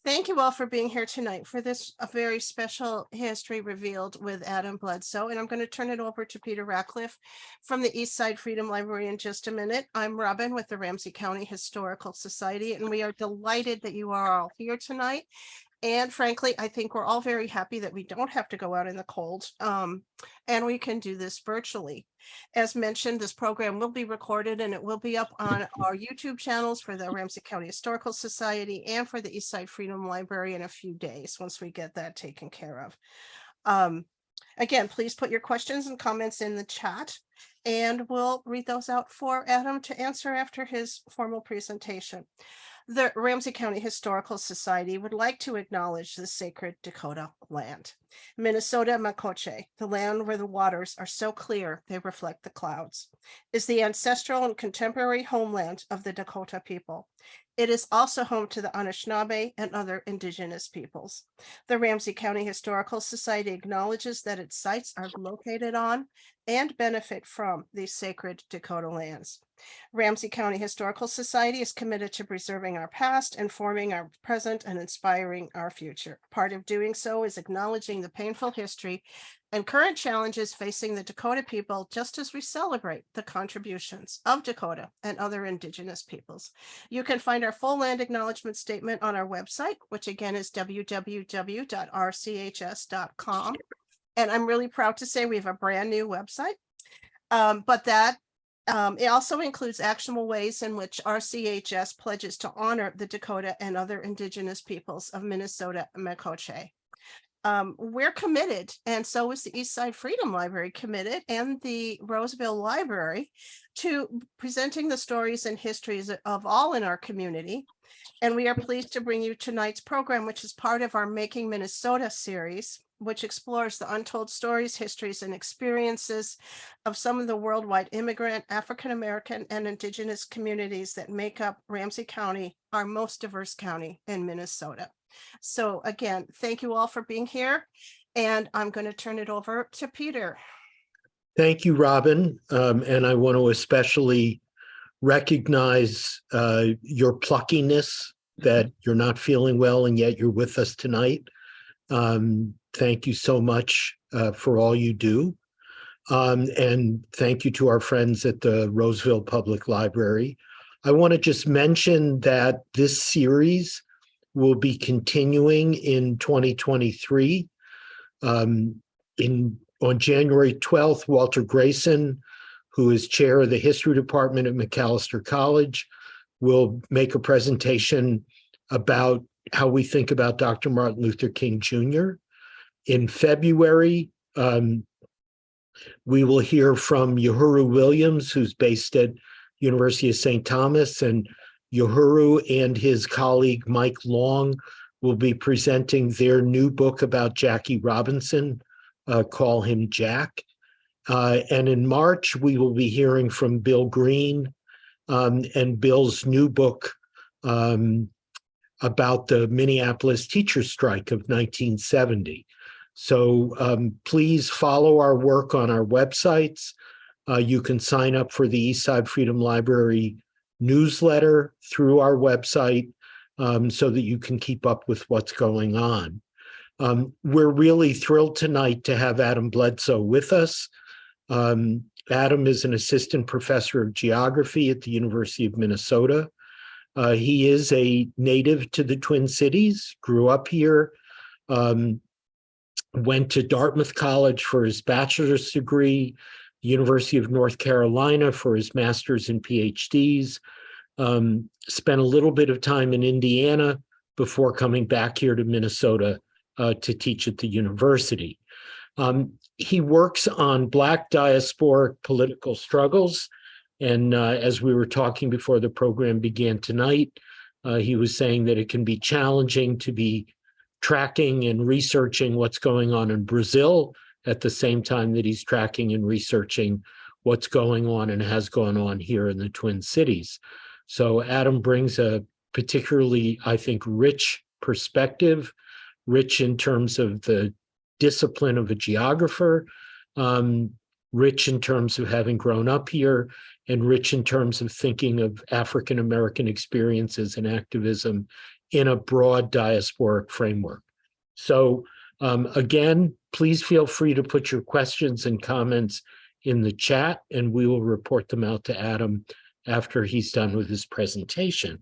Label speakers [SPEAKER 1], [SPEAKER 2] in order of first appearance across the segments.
[SPEAKER 1] Thank you all for being here tonight for this a very special History Revealed with Adam Bledsoe. And I'm going to turn it over to Peter Ratcliffe from the East Side Freedom Library in just a minute. I'm Robin with the Ramsey County Historical Society, and we are delighted that you are all here tonight. And frankly, I think we're all very happy that we don't have to go out in the cold, and we can do this virtually. As mentioned, this program will be recorded and it will be up on our YouTube channels for the Ramsey County Historical Society and for the Eastside Freedom Library in a few days once we get that taken care of. Again, please put your questions and comments in the chat, and we'll read those out for Adam to answer after his formal presentation. The Ramsey County Historical Society would like to acknowledge the sacred Dakota land. Minnesota Makoche, the land where the waters are so clear they reflect the clouds, is the ancestral and contemporary homeland of the Dakota people. It is also home to the Anishinaabe and other indigenous peoples. The Ramsey County Historical Society acknowledges that its sites are located on and benefit from these sacred Dakota lands. Ramsey County Historical Society is committed to preserving our past, informing our present, and inspiring our future. Part of doing so is acknowledging the painful history and current challenges facing the Dakota people, just as we celebrate the contributions of Dakota and other indigenous peoples. You can find our full land acknowledgement statement on our website, which again is www.rchs.com. And I'm really proud to say we have a brand new website, it also includes actionable ways in which RCHS pledges to honor the Dakota and other indigenous peoples of Minnesota and Makoche. We're committed, and so is the Eastside Freedom Library committed, and the Roseville Library, to presenting the stories and histories of all in our community. And we are pleased to bring you tonight's program, which is part of our Making Minnesota series, which explores the untold stories, histories, and experiences of some of the worldwide immigrant, African-American, and indigenous communities that make up Ramsey County, our most diverse county in Minnesota. So again, thank you all for being here, and I'm going to turn it over to Peter.
[SPEAKER 2] Thank you, Robin, and I want to especially recognize your pluckiness, that you're not feeling well and yet you're with us tonight. Thank you so much for all you do. And thank you to our friends at the Roseville Public Library. I want to just mention that this series will be continuing in 2023. On January 12th, Walter Grayson, who is chair of the history department at Macalester College, will make a presentation about how we think about Dr. Martin Luther King Jr. In February, we will hear from Uhuru Williams, who's based at University of St. Thomas, and Uhuru and his colleague Mike Long will be presenting their new book about Jackie Robinson, Call Him Jack. And in March, we will be hearing from Bill Green and Bill's new book about the Minneapolis teachers' strike of 1970. So please follow our work on our websites. You can sign up for the Eastside Freedom Library newsletter through our website so that you can keep up with what's going on. We're really thrilled tonight to have Adam Bledsoe with us. Adam is an assistant professor of geography at the University of Minnesota. He is a native to the Twin Cities, grew up here, went to Dartmouth College for his bachelor's degree, University of North Carolina for his master's and PhDs, spent a little bit of time in Indiana before coming back here to Minnesota to teach at the university. He works on Black diasporic political struggles. And as we were talking before the program began tonight, he was saying that it can be challenging to be tracking and researching what's going on in Brazil at the same time that he's tracking and researching what's going on and has gone on here in the Twin Cities. So Adam brings a particularly, I think, rich perspective, rich in terms of the discipline of a geographer, rich in terms of having grown up here, and rich in terms of thinking of African American experiences and activism in a broad diasporic framework. So again, please feel free to put your questions and comments in the chat, and we will report them out to Adam after he's done with his presentation.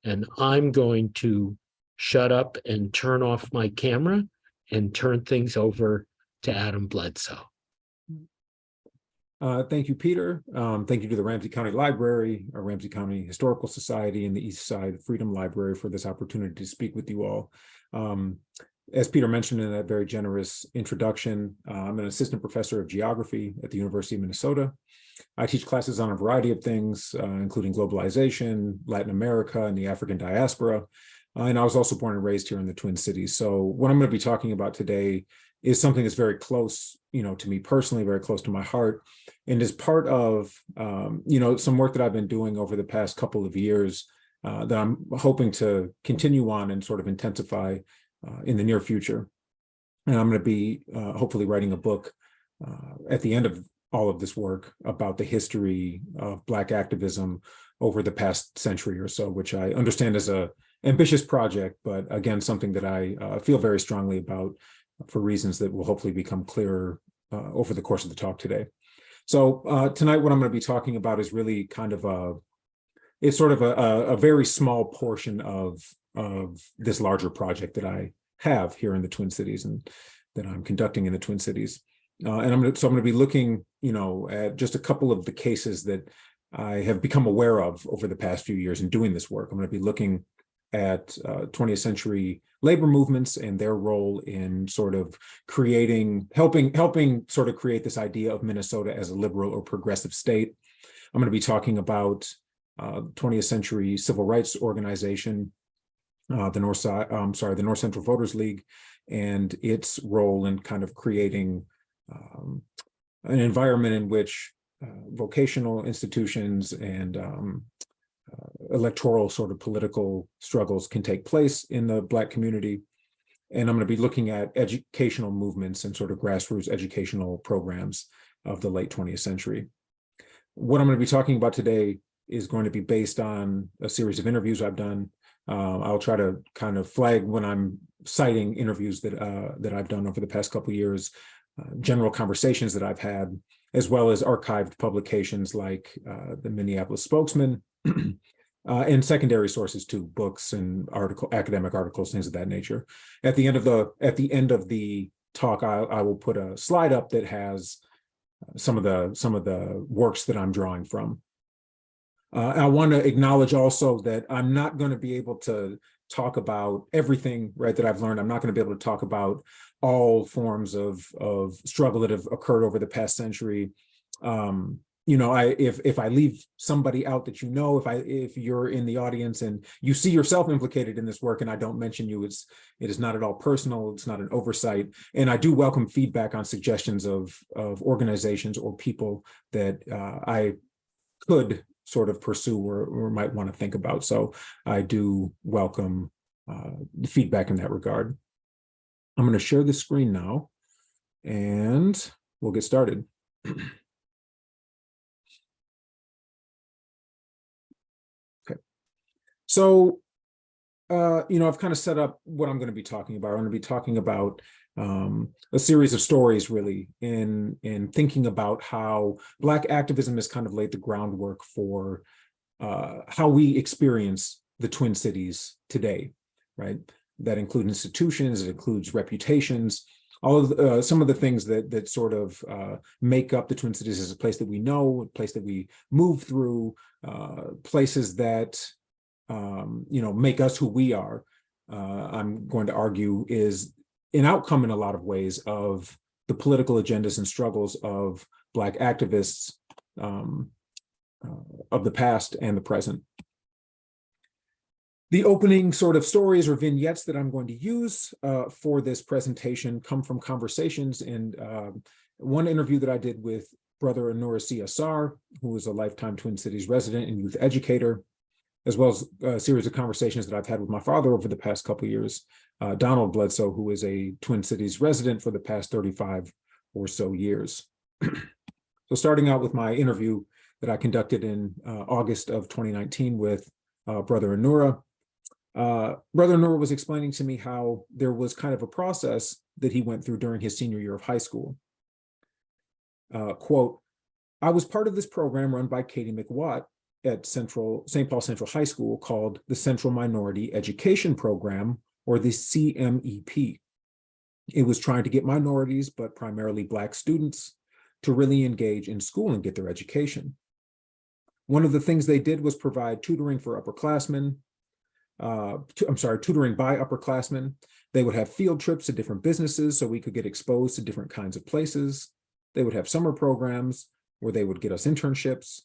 [SPEAKER 2] And I'm going to shut up and turn off my camera and turn things over to Adam Bledsoe.
[SPEAKER 3] Thank you, Peter. Thank you to the Ramsey County Library, our Ramsey County Historical Society, and the East Side Freedom Library for this opportunity to speak with you all. As Peter mentioned in that very generous introduction, I'm an assistant professor of geography at the University of Minnesota. I teach classes on a variety of things, including globalization, Latin America, and the African diaspora. And I was also born and raised here in the Twin Cities. So what I'm going to be talking about today is something that's very close, to me personally, very close to my heart, and is part of, some work that I've been doing over the past couple of years that I'm hoping to continue on and sort of intensify in the near future. And I'm going to be hopefully writing a book at the end of all of this work about the history of Black activism over the past century or so, which I understand is an ambitious project, but again, something that I feel very strongly about for reasons that will hopefully become clearer over the course of the talk today. So tonight, what I'm going to be talking about is really kind of a very small portion of this larger project that I have here in the Twin Cities and that I'm conducting in the Twin Cities. And I'm going to be looking, at just a couple of the cases that I have become aware of over the past few years in doing this work. I'm going to be looking at 20th century labor movements and their role in sort of helping sort of create this idea of Minnesota as a liberal or progressive state. I'm going to be talking about 20th century civil rights organization, the North Central Voters League, and its role in kind of creating an environment in which vocational institutions and electoral sort of political struggles can take place in the Black community. And I'm going to be looking at educational movements and sort of grassroots educational programs of the late 20th century. What I'm going to be talking about today is going to be based on a series of interviews I've done. I'll try to kind of flag when I'm citing interviews that I've done over the past couple of years, general conversations that I've had, as well as archived publications like the Minneapolis Spokesman, and secondary sources too, books and academic articles, things of that nature. At the end of the talk, I will put a slide up that has some of the works that I'm drawing from. I want to acknowledge also that I'm not going to be able to talk about everything, right, that I've learned. I'm not going to be able to talk about all forms of struggle that have occurred over the past century. If I leave somebody out that if you're in the audience and you see yourself implicated in this work and I don't mention you, it is not at all personal. It's not an oversight. And I do welcome feedback on suggestions of organizations or people that I could sort of pursue or might want to think about. So I do welcome the feedback in that regard. I'm going to share the screen now and we'll get started. Okay. So, I've kind of set up what I'm going to be talking about. I'm going to be talking about a series of stories really in thinking about how Black activism has kind of laid the groundwork for how we experience the Twin Cities today, right? That include institutions, it includes reputations, all of some of the things that sort of make up the Twin Cities as a place that we know, a place that we move through, places that make us who we are. I'm going to argue is an outcome in a lot of ways of the political agendas and struggles of Black activists of the past and the present. The opening sort of stories or vignettes that I'm going to use for this presentation come from conversations and one interview that I did with Brother Anurasi Asar, who is a lifetime Twin Cities resident and youth educator, as well as a series of conversations that I've had with my father over the past couple of years, Donald Bledsoe, who is a Twin Cities resident for the past 35 or so years. So starting out with my interview that I conducted in August of 2019 with Brother Anura. Brother Anura was explaining to me how there was kind of a process that he went through during his senior year of high school. Quote, I was part of this program run by Katie McWatt at St. Paul Central High School called the Central Minority Education Program, or the CMEP. It was trying to get minorities, but primarily Black students, to really engage in school and get their education. One of the things they did was provide tutoring for upperclassmen, tutoring by upperclassmen. They would have field trips to different businesses so we could get exposed to different kinds of places. They would have summer programs where they would get us internships.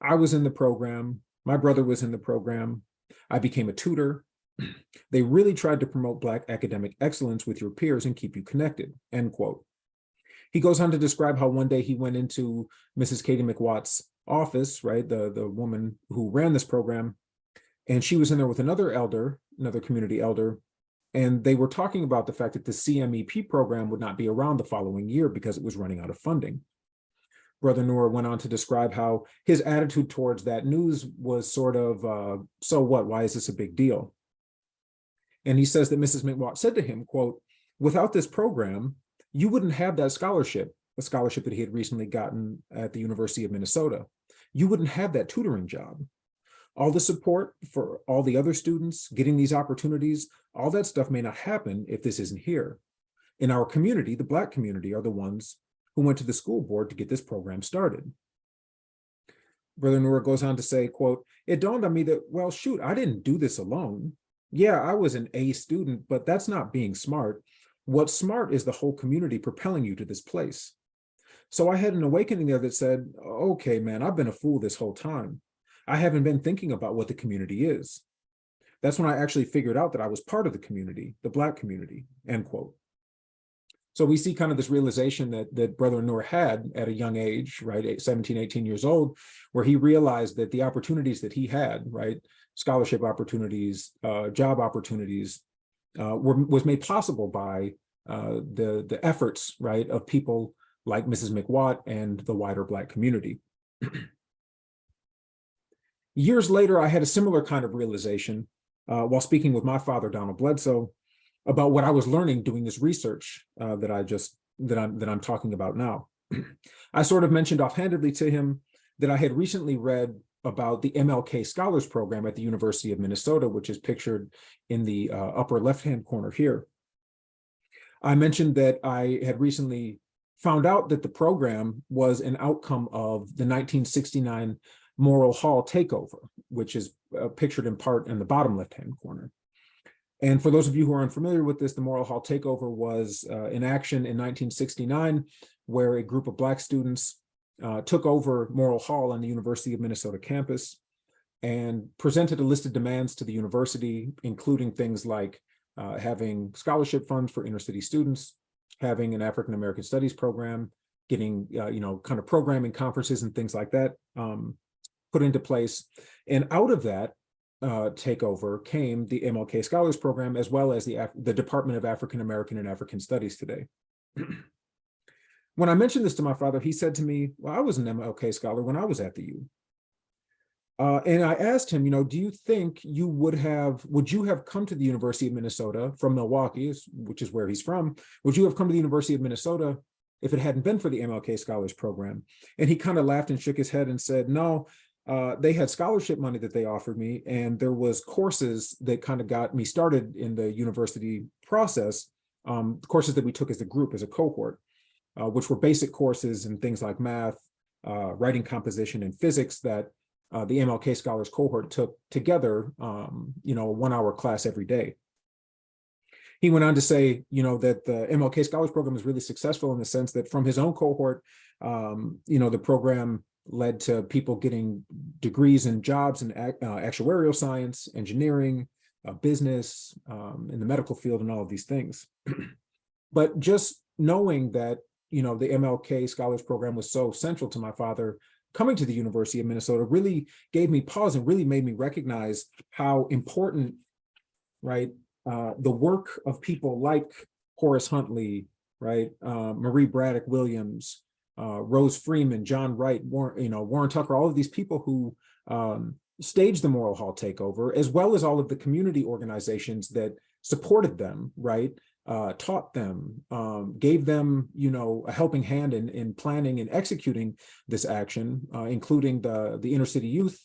[SPEAKER 3] I was in the program. My brother was in the program. I became a tutor. They really tried to promote Black academic excellence with your peers and keep you connected, end quote. He goes on to describe how one day he went into Mrs. Katie McWatt's office, right, the woman who ran this program, and she was in there with another elder, another community elder, and they were talking about the fact that the CMEP program would not be around the following year because it was running out of funding. Brother Noor went on to describe how his attitude towards that news was sort of, so what, why is this a big deal? And he says that Mrs. McWatt said to him, quote, without this program, you wouldn't have that scholarship, a scholarship that he had recently gotten at the University of Minnesota. You wouldn't have that tutoring job. All the support for all the other students, getting these opportunities, all that stuff may not happen if this isn't here. In our community, the Black community are the ones who went to the school board to get this program started. Brother Noor goes on to say, quote, it dawned on me that, well, shoot, I didn't do this alone. Yeah, I was an A student, but that's not being smart. What's smart is the whole community propelling you to this place. So I had an awakening there that said, okay, man, I've been a fool this whole time. I haven't been thinking about what the community is. That's when I actually figured out that I was part of the community, the Black community, end quote. So we see kind of this realization that Brother Noor had at a young age, right, 17, 18 years old, where he realized that the opportunities that he had, right, scholarship opportunities, job opportunities, was made possible by the efforts, right, of people like Mrs. McWatt and the wider Black community. Years later, I had a similar kind of realization while speaking with my father, Donald Bledsoe, about what I was learning doing this research that I'm talking about now. I sort of mentioned offhandedly to him that I had recently read about the MLK Scholars Program at the University of Minnesota, which is pictured in the upper left-hand corner here. I mentioned that I had recently found out that the program was an outcome of the 1969 Morrill Hall takeover, which is pictured in part in the bottom left-hand corner. And for those of you who are unfamiliar with this, the Morrill Hall takeover was in action in 1969, where a group of Black students took over Morrill Hall on the University of Minnesota campus and presented a list of demands to the university, including things like having scholarship funds for inner city students, having an African American studies program, getting kind of programming conferences and things like that put into place. And out of that takeover came the MLK Scholars Program, as well as the Department of African American and African Studies today. When I mentioned this to my father, he said to me, well, I was an MLK scholar when I was at the U. And I asked him, do you think you would you have come to the University of Minnesota from Milwaukee, which is where he's from, would you have come to the University of Minnesota if it hadn't been for the MLK Scholars Program? And he kind of laughed and shook his head and said, no, they had scholarship money that they offered me, and there was courses that kind of got me started in the university process, courses that we took as a group, as a cohort, which were basic courses in things like math, writing composition, and physics that the MLK Scholars cohort took together, a 1-hour class every day. He went on to say, that the MLK Scholars Program is really successful in the sense that from his own cohort, the program led to people getting degrees and jobs in actuarial science, engineering, business, in the medical field, and all of these things. But just knowing that, the MLK Scholars Program was so central to my father coming to the University of Minnesota really gave me pause and really made me recognize how important, right, the work of people like Horace Huntley, right, Marie Braddock Williams, Rose Freeman, John Wright, Warren Tucker, all of these people who staged the Moral Hall takeover, as well as all of the community organizations that supported them, right? Taught them, gave them, a helping hand in planning and executing this action, including the Inner City Youth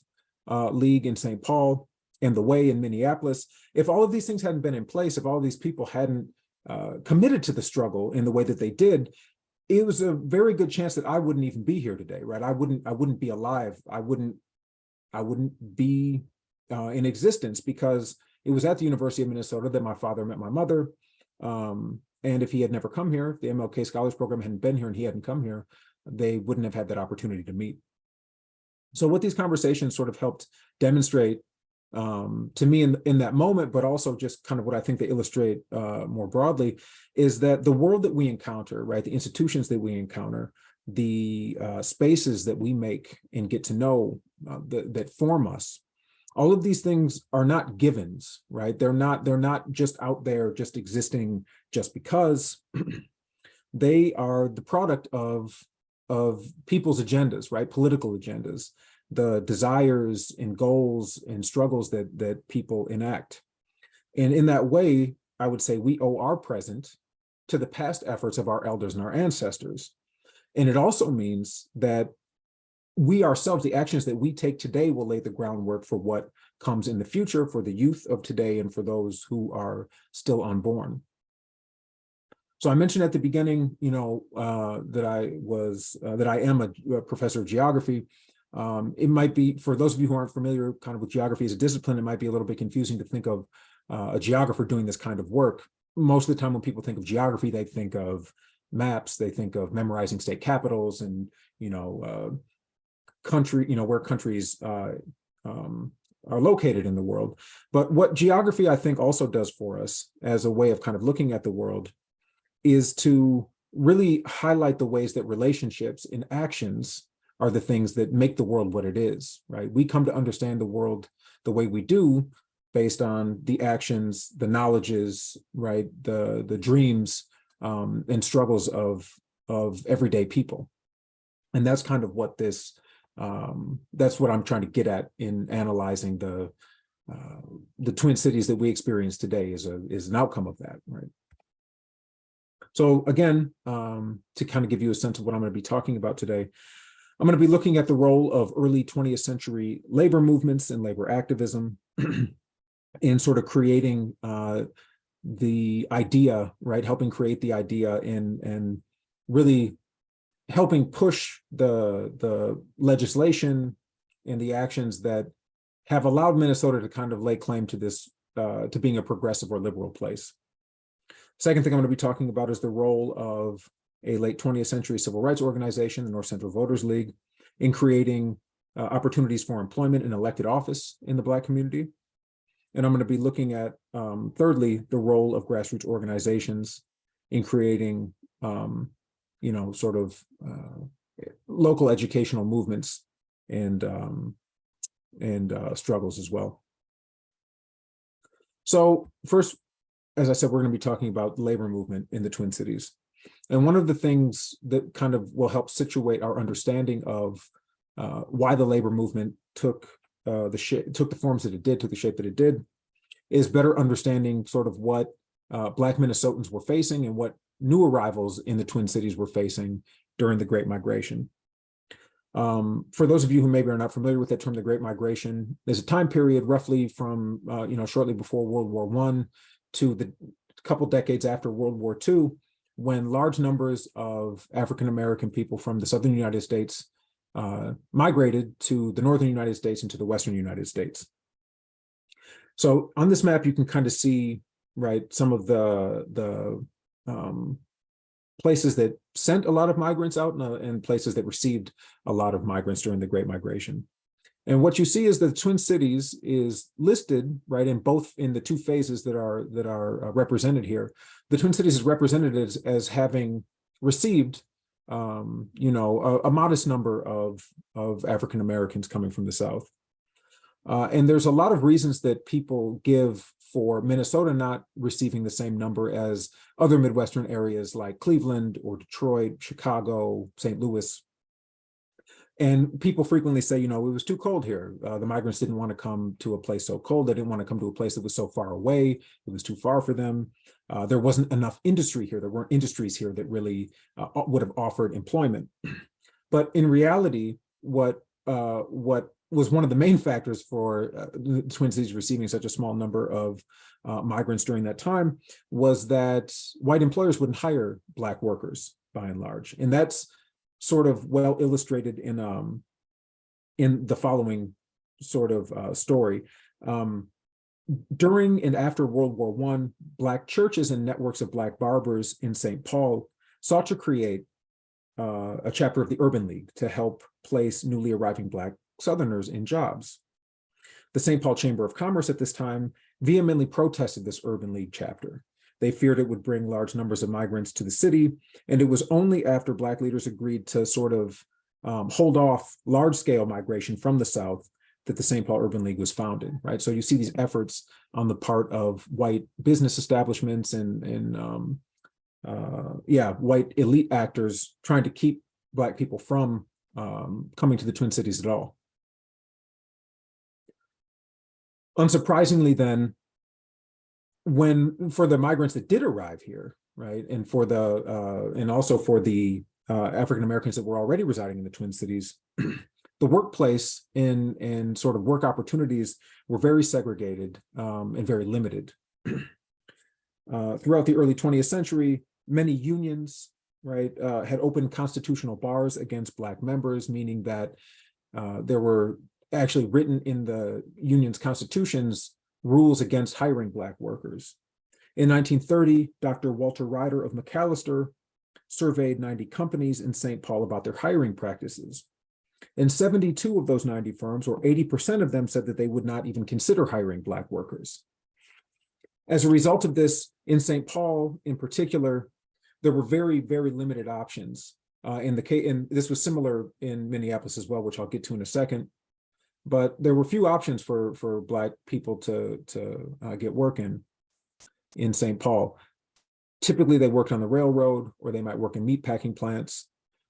[SPEAKER 3] League in St. Paul and the Way in Minneapolis. If all of these things hadn't been in place, if all of these people hadn't committed to the struggle in the way that they did, it was a very good chance that I wouldn't even be here today, right? I wouldn't be alive. I wouldn't be in existence, because it was at the University of Minnesota that my father met my mother. And if he had never come here, if the MLK Scholars Program hadn't been here and he hadn't come here, they wouldn't have had that opportunity to meet. So what these conversations sort of helped demonstrate to me in that moment, but also just kind of what I think they illustrate more broadly, is that the world that we encounter, right, the institutions that we encounter, the spaces that we make and get to know that form us, all of these things are not givens, right? They're not just out there, just existing just because. They are the product of people's agendas, right? Political agendas, the desires and goals and struggles that people enact. And in that way, I would say we owe our present to the past efforts of our elders and our ancestors. And it also means that we ourselves, the actions that we take today, will lay the groundwork for what comes in the future for the youth of today and for those who are still unborn. So I mentioned at the beginning, that I am a professor of geography. It might be, for those of you who aren't familiar kind of with geography as a discipline, it might be a little bit confusing to think of a geographer doing this kind of work. Most of the time when people think of geography, they think of maps, they think of memorizing state capitals and, where countries are located in the world. But what geography, I think, also does for us as a way of kind of looking at the world is to really highlight the ways that relationships and actions are the things that make the world what it is, right? We come to understand the world the way we do based on the actions, the knowledges, right? The dreams and struggles of everyday people. And that's kind of what that's what I'm trying to get at in analyzing the Twin Cities that we experience today is an outcome of that, right? So again, to kind of give you a sense of what I'm going to be talking about today, I'm going to be looking at the role of early 20th century labor movements and labor activism in sort of creating the idea, right? Helping create the idea and really helping push the legislation and the actions that have allowed Minnesota to kind of lay claim to this, to being a progressive or liberal place. Second thing I'm going to be talking about is the role of a late 20th century civil rights organization, the North Central Voters League, in creating opportunities for employment and elected office in the Black community. And I'm going to be looking at, thirdly, the role of grassroots organizations in creating, sort of local educational movements and struggles as well. So first, as I said, we're going to be talking about the labor movement in the Twin Cities. And one of the things that kind of will help situate our understanding of why the labor movement took the forms that it did, took the shape that it did, is better understanding sort of what Black Minnesotans were facing and what new arrivals in the Twin Cities were facing during the Great Migration. For those of you who maybe are not familiar with that term, the Great Migration, there's a time period roughly from shortly before World War I to the couple decades after World War II, when large numbers of African-American people from the Southern United States migrated to the Northern United States and to the Western United States. So on this map, you can kind of see, right, some of the places that sent a lot of migrants out and places that received a lot of migrants during the Great Migration. And what you see is that the Twin Cities is listed, right, in the two phases that are represented here. The Twin Cities is represented as having received, a modest number of African Americans coming from the South. And there's a lot of reasons that people give for Minnesota not receiving the same number as other Midwestern areas like Cleveland or Detroit, Chicago, St. Louis. And people frequently say, it was too cold here. The migrants didn't want to come to a place so cold. They didn't want to come to a place that was so far away. It was too far for them. There wasn't enough industry here. There weren't industries here that really would have offered employment. But in reality, what was one of the main factors for the Twin Cities receiving such a small number of migrants during that time was that white employers wouldn't hire Black workers by and large. And that's sort of well illustrated in the following sort of story. During and after World War I, Black churches and networks of Black barbers in St. Paul sought to create a chapter of the Urban League to help place newly arriving Black Southerners in jobs. The St. Paul Chamber of Commerce at this time vehemently protested this Urban League chapter. They feared it would bring large numbers of migrants to the city, and it was only after Black leaders agreed to sort of hold off large-scale migration from the South that the St. Paul Urban League was founded, right? So you see these efforts on the part of white business establishments and white elite actors trying to keep Black people from coming to the Twin Cities at all. Unsurprisingly, then, for the migrants that did arrive here, right, and for and also for the African Americans that were already residing in the Twin Cities, the workplace and sort of work opportunities were very segregated and very limited. Throughout the early 20th century, many unions, right, had opened constitutional bars against Black members, meaning that there were actually written in the union's constitutions rules against hiring Black workers. In 1930, Dr. Walter Ryder of McAllister surveyed 90 companies in St. Paul about their hiring practices. And 72 of those 90 firms, or 80% of them, said that they would not even consider hiring Black workers. As a result of this, in St. Paul in particular, there were very, very limited options. And this was similar in Minneapolis as well, which I'll get to in a second. But there were few options for Black people to get work in St. Paul. Typically, they worked on the railroad, or they might work in meatpacking plants.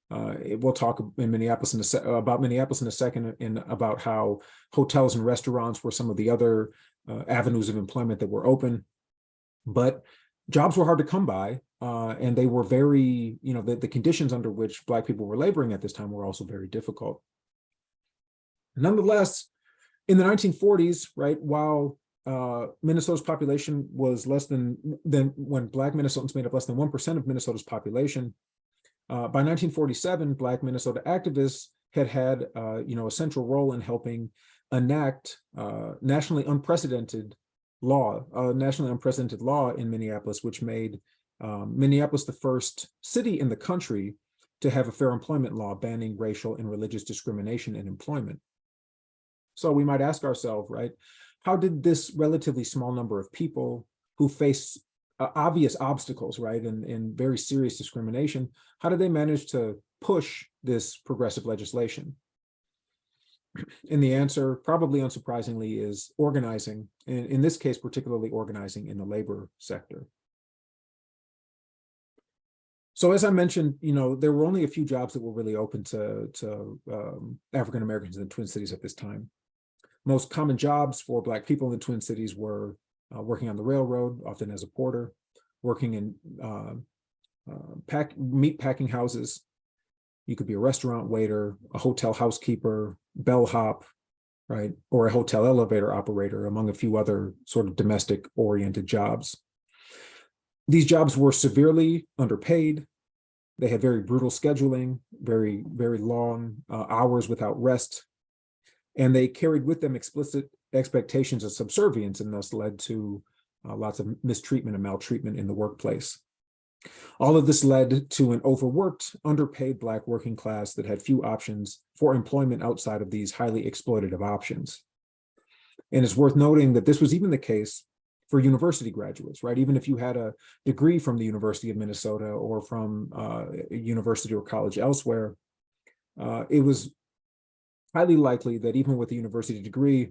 [SPEAKER 3] We'll talk in about Minneapolis in a second, and about how hotels and restaurants were some of the other avenues of employment that were open. But jobs were hard to come by, and they were very, the conditions under which Black people were laboring at this time were also very difficult. Nonetheless, in the 1940s, right, while Minnesota's population was less than when Black Minnesotans made up less than 1% of Minnesota's population, by 1947, Black Minnesota activists had a central role in helping enact nationally unprecedented law in Minneapolis, which made Minneapolis the first city in the country to have a fair employment law banning racial and religious discrimination in employment. So we might ask ourselves, right, how did this relatively small number of people who face obvious obstacles, right, and very serious discrimination, how did they manage to push this progressive legislation? And the answer, probably unsurprisingly, is organizing, and in this case, particularly organizing in the labor sector. So as I mentioned, there were only a few jobs that were really open to African Americans in the Twin Cities at this time. Most common jobs for Black people in the Twin Cities were working on the railroad, often as a porter, working in meat packing houses. You could be a restaurant waiter, a hotel housekeeper, bellhop, right, or a hotel elevator operator, among a few other sort of domestic-oriented jobs. These jobs were severely underpaid. They had very brutal scheduling, very, very long hours without rest, and they carried with them explicit expectations of subservience, and thus led to lots of mistreatment and maltreatment in the workplace. All of this led to an overworked, underpaid Black working class that had few options for employment outside of these highly exploitative options. And it's worth noting that this was even the case for university graduates, right? Even if you had a degree from the University of Minnesota or from a university or college elsewhere, it was highly likely that even with a university degree,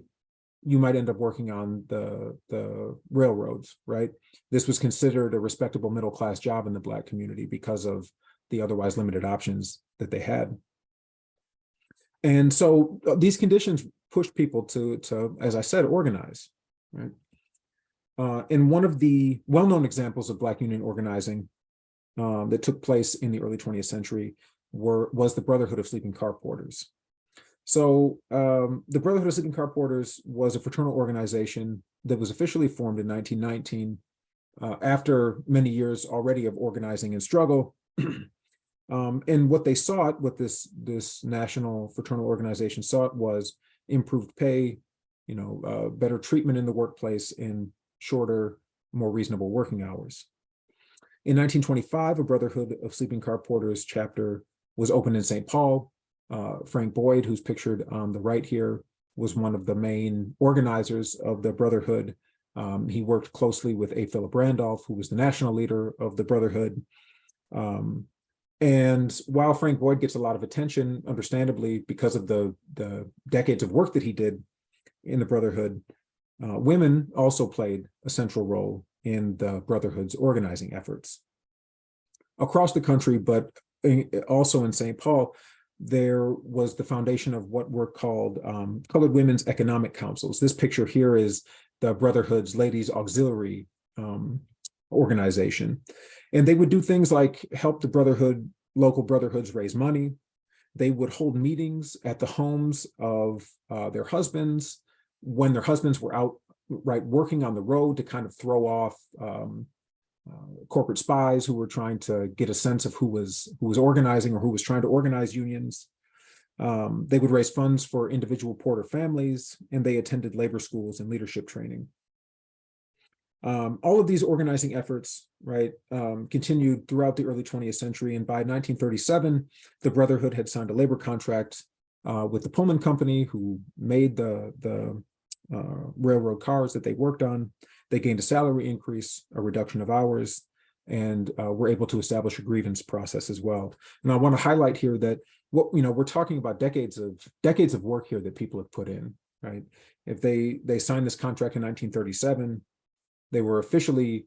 [SPEAKER 3] you might end up working on the railroads, right? This was considered a respectable middle-class job in the Black community because of the otherwise limited options that they had. And so these conditions pushed people to, as I said, organize, right? And one of the well-known examples of Black union organizing that took place in the early 20th century was the Brotherhood of Sleeping Car Porters. So the Brotherhood of Sleeping Car Porters was a fraternal organization that was officially formed in 1919 after many years already of organizing and struggle. And what they sought, what this national fraternal organization sought, was improved pay, better treatment in the workplace, and shorter, more reasonable working hours. In 1925, a Brotherhood of Sleeping Car Porters chapter was opened in St. Paul. Frank Boyd, who's pictured on the right here, was one of the main organizers of the Brotherhood. He worked closely with A. Philip Randolph, who was the national leader of the Brotherhood. And while Frank Boyd gets a lot of attention, understandably, because of the decades of work that he did in the Brotherhood, women also played a central role in the Brotherhood's organizing efforts. Across the country, but also in St. Paul, there was the foundation of what were called Colored Women's Economic Councils. This picture here is the Brotherhood's Ladies Auxiliary organization. And they would do things like help the local brotherhoods raise money. They would hold meetings at the homes of their husbands when their husbands were out working on the road to kind of throw off corporate spies who were trying to get a sense of who was organizing or who was trying to organize unions. They would raise funds for individual porter families, and they attended labor schools and leadership training. All of these organizing efforts, continued throughout the early 20th century, and by 1937, the Brotherhood had signed a labor contract with the Pullman Company, who made the railroad cars that they worked on. They gained a salary increase, a reduction of hours, and were able to establish a grievance process as well. And I want to highlight here that we're talking about decades of work here that people have put in, right? If they signed this contract in 1937, they were officially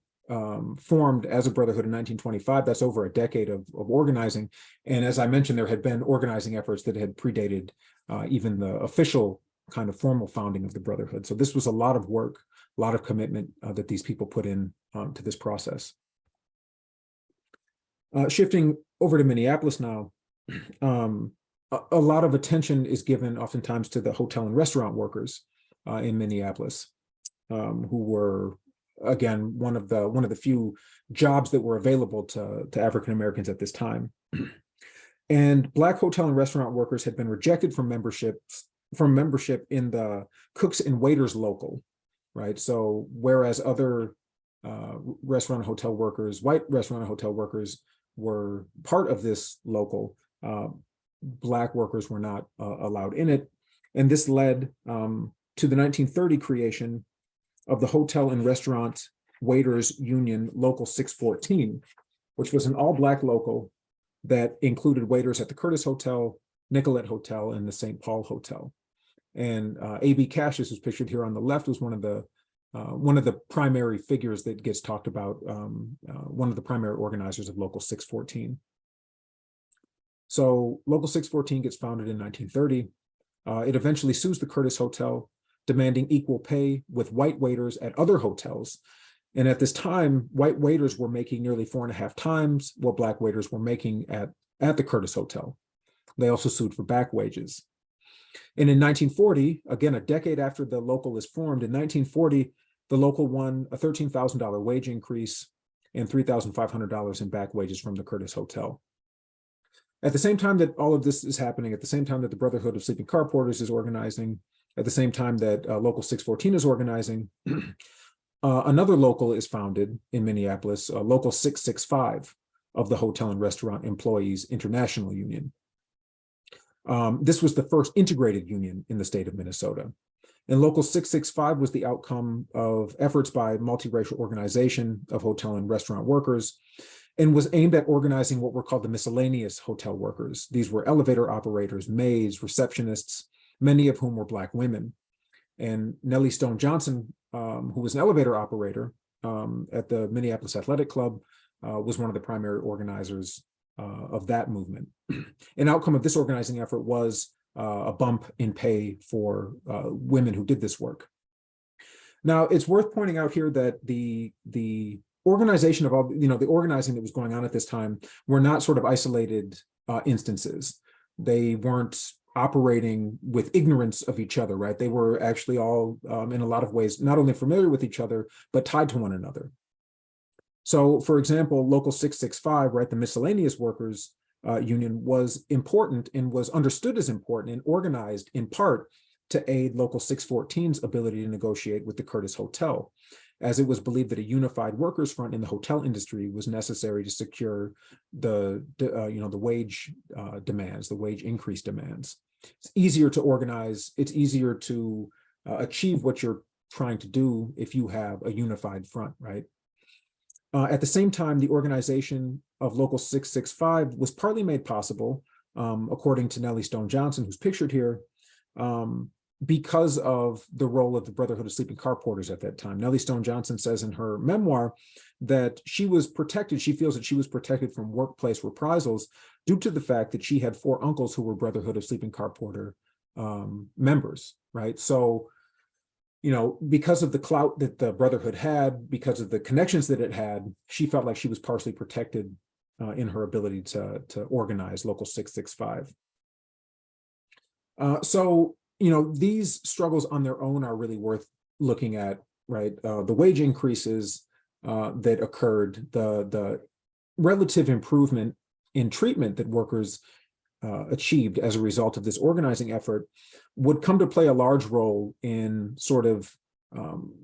[SPEAKER 3] formed as a brotherhood in 1925. That's over a decade of organizing. And as I mentioned, there had been organizing efforts that had predated even the official kind of formal founding of the Brotherhood. So this was a lot of work, a lot of commitment that these people put in to this process. Shifting over to Minneapolis now, a lot of attention is given oftentimes to the hotel and restaurant workers in Minneapolis, who were, again, one of the few jobs that were available to African Americans at this time. And Black hotel and restaurant workers had been rejected from membership in the cooks and waiters local, right? So whereas other restaurant and hotel workers, white restaurant and hotel workers, were part of this local, Black workers were not allowed in it. And this led to the 1930 creation of the Hotel and Restaurant Waiters Union Local 614, which was an all-Black local that included waiters at the Curtis Hotel, Nicollet Hotel, and the St. Paul Hotel. And A.B. Cassius, who's pictured here on the left, was one of the primary figures that gets talked about, one of the primary organizers of Local 614. So Local 614 gets founded in 1930. It eventually sues the Curtis Hotel, demanding equal pay with white waiters at other hotels. And at this time, white waiters were making nearly 4.5 times what Black waiters were making at the Curtis Hotel. They also sued for back wages. And in 1940, again, a decade after the local is formed, in 1940, the local won a $13,000 wage increase and $3,500 in back wages from the Curtis Hotel. At the same time that all of this is happening, at the same time that the Brotherhood of Sleeping Car Porters is organizing, at the same time that Local 614 is organizing, another local is founded in Minneapolis, Local 665 of the Hotel and Restaurant Employees International Union. This was the first integrated union in the state of Minnesota. And Local 665 was the outcome of efforts by multiracial organization of hotel and restaurant workers, and was aimed at organizing what were called the miscellaneous hotel workers. These were elevator operators, maids, receptionists, many of whom were Black women. And Nellie Stone Johnson, who was an elevator operator at the Minneapolis Athletic Club, was one of the primary organizers of that movement. An outcome of this organizing effort was a bump in pay for women who did this work. Now, it's worth pointing out here that the organization of all, the organizing that was going on at this time were not sort of isolated instances. They weren't operating with ignorance of each other, right? They were actually all, in a lot of ways, not only familiar with each other, but tied to one another. So, for example, Local 665, right, the Miscellaneous Workers Union was important and was understood as important and organized in part to aid Local 614's ability to negotiate with the Curtis Hotel, as it was believed that a unified workers' front in the hotel industry was necessary to secure the wage demands, the wage increase demands. It's easier to organize. It's easier to achieve what you're trying to do if you have a unified front, right? At the same time, the organization of Local 665 was partly made possible, according to Nellie Stone Johnson, who's pictured here, because of the role of the Brotherhood of Sleeping Car Porters at that time. Nellie Stone Johnson says in her memoir that she was protected, she feels that she was protected from workplace reprisals due to the fact that she had 4 uncles who were Brotherhood of Sleeping Car Porter members, right? So, because of the clout that the Brotherhood had, because of the connections that it had, she felt like she was partially protected in her ability to organize Local 665. So, these struggles on their own are really worth looking at, right? The wage increases that occurred, the relative improvement in treatment that workers achieved as a result of this organizing effort would come to play a large role in sort of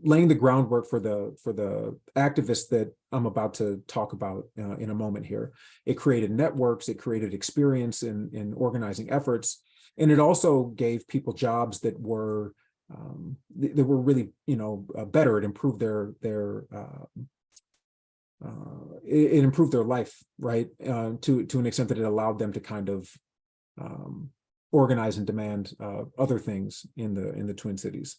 [SPEAKER 3] laying the groundwork for the activists that I'm about to talk about in a moment here. It created networks, it created experience in organizing efforts, and it also gave people jobs that were really better. It improved it improved their life, right? To an extent that it allowed them to kind of organize and demand other things in the Twin Cities.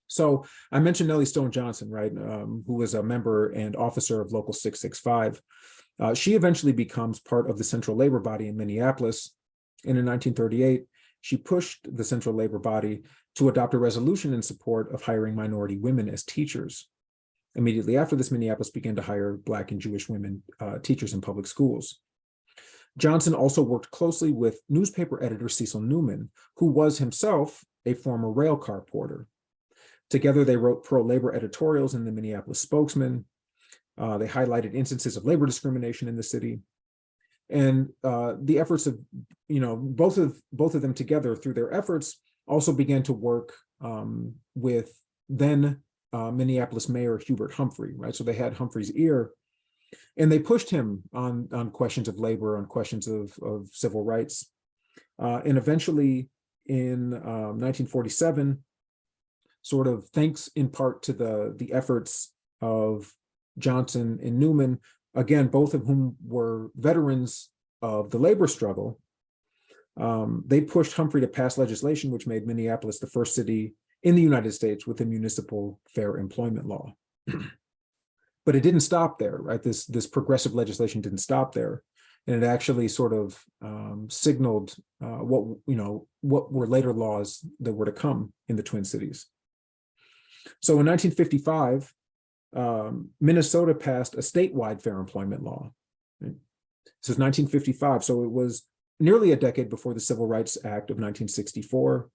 [SPEAKER 3] So I mentioned Nellie Stone Johnson, right, who was a member and officer of Local 665. She eventually becomes part of the Central Labor Body in Minneapolis. And in 1938, she pushed the Central Labor Body to adopt a resolution in support of hiring minority women as teachers. Immediately after this, Minneapolis began to hire Black and Jewish women teachers in public schools. Johnson also worked closely with newspaper editor Cecil Newman, who was himself a former rail car porter. Together, they wrote pro-labor editorials in the Minneapolis Spokesman. They highlighted instances of labor discrimination in the city. And the efforts of, both of them together through their efforts also began to work with then Minneapolis Mayor Hubert Humphrey, right? So they had Humphrey's ear, and they pushed him on questions of labor, on questions of civil rights. And eventually in 1947, sort of thanks in part to the efforts of Johnson and Newman, again, both of whom were veterans of the labor struggle, they pushed Humphrey to pass legislation which made Minneapolis the first city in the United States with a municipal fair employment law. But it didn't stop there, right? This progressive legislation didn't stop there. And it actually sort of signaled what were later laws that were to come in the Twin Cities. So in 1955, Minnesota passed a statewide fair employment law. Right? This is 1955, so it was nearly a decade before the Civil Rights Act of 1964,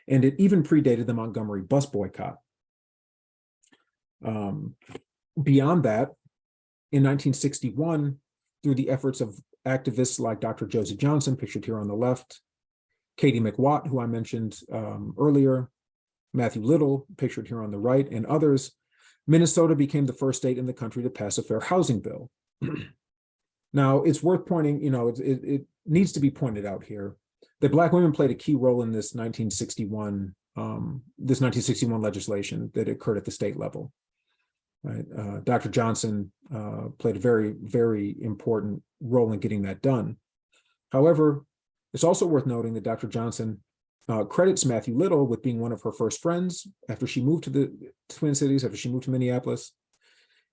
[SPEAKER 3] and it even predated the Montgomery bus boycott. Beyond that, in 1961, through the efforts of activists like Dr. Josie Johnson, pictured here on the left, Katie McWatt, who I mentioned earlier, Matthew Little, pictured here on the right, and others, Minnesota became the first state in the country to pass a fair housing bill. Now, it's worth pointing, it needs to be pointed out here that Black women played a key role in this 1961 legislation that occurred at the state level. Right? Dr. Johnson played a very, very important role in getting that done. However, it's also worth noting that Dr. Johnson credits Matthew Little with being one of her first friends after she moved to the Twin Cities, after she moved to Minneapolis.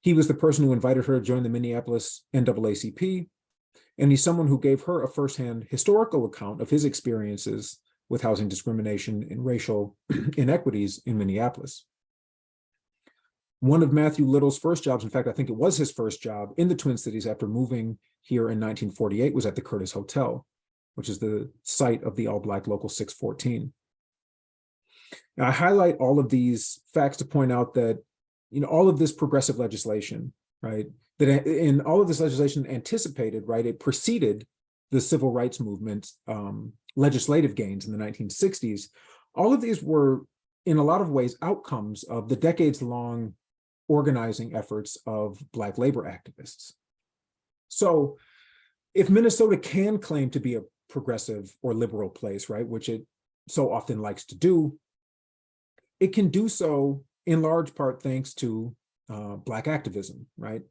[SPEAKER 3] He was the person who invited her to join the Minneapolis NAACP, and he's someone who gave her a firsthand historical account of his experiences with housing discrimination and racial inequities in Minneapolis. One of Matthew Little's first jobs, in fact, I think it was his first job in the Twin Cities after moving here in 1948, was at the Curtis Hotel, which is the site of the all-Black Local 614. Now, I highlight all of these facts to point out that, all of this progressive legislation, right, in all of this legislation anticipated, right, it preceded the civil rights movement legislative gains in the 1960s. All of these were, in a lot of ways, outcomes of the decades-long organizing efforts of Black labor activists. So if Minnesota can claim to be a progressive or liberal place, right, which it so often likes to do, it can do so in large part thanks to Black activism, right?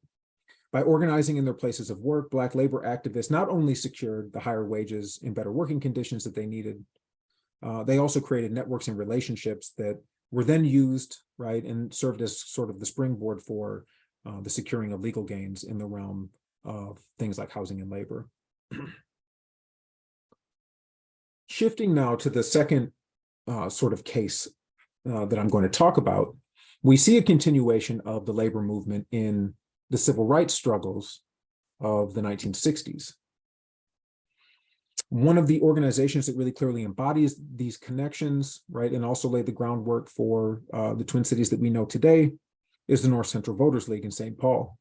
[SPEAKER 3] By organizing in their places of work, Black labor activists not only secured the higher wages and better working conditions that they needed, they also created networks and relationships that were then used, right, and served as sort of the springboard for the securing of legal gains in the realm of things like housing and labor. Shifting now to the second sort of case that I'm going to talk about, we see a continuation of the labor movement in the civil rights struggles of the 1960s. One of the organizations that really clearly embodies these connections, right, and also laid the groundwork for the Twin Cities that we know today is the North Central Voters League in St. Paul.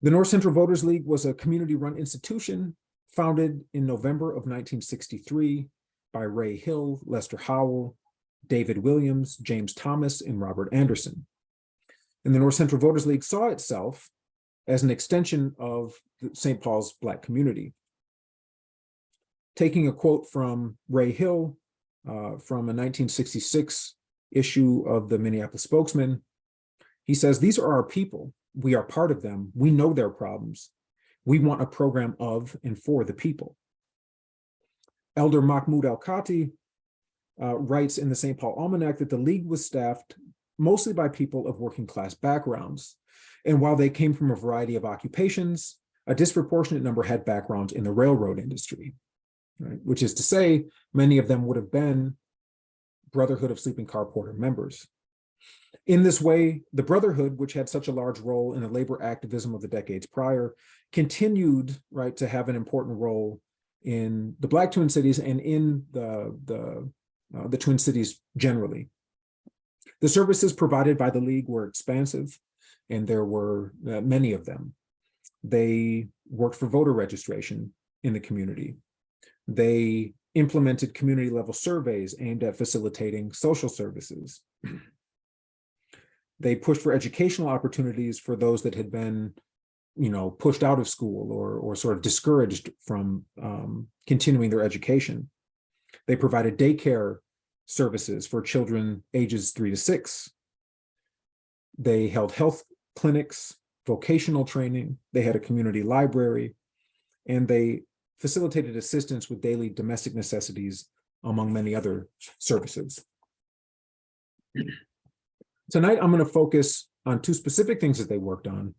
[SPEAKER 3] The North Central Voters League was a community-run institution founded in November of 1963 by Ray Hill, Lester Howell, David Williams, James Thomas, and Robert Anderson. And the North Central Voters League saw itself as an extension of St. Paul's Black community. Taking a quote from Ray Hill from a 1966 issue of the Minneapolis Spokesman, he says, "These are our people. We are part of them. We know their problems. We want a program of and for the people." Elder Mahmoud El-Khati writes in the St. Paul Almanac that the League was staffed mostly by people of working class backgrounds. And while they came from a variety of occupations, a disproportionate number had backgrounds in the railroad industry, right? Which is to say, many of them would have been Brotherhood of Sleeping Car Porter members. In this way, the Brotherhood, which had such a large role in the labor activism of the decades prior, continued, right, to have an important role in the Black Twin Cities and in the Twin Cities generally. The services provided by the League were expansive, and there were many of them. They worked for voter registration in the community. They implemented community-level surveys aimed at facilitating social services. They pushed for educational opportunities for those that had been, pushed out of school or sort of discouraged from continuing their education. They provided daycare services for children ages 3 to 6. They held health clinics, vocational training. They had a community library, and they facilitated assistance with daily domestic necessities, among many other services. Tonight, I'm going to focus on two specific things that they worked on.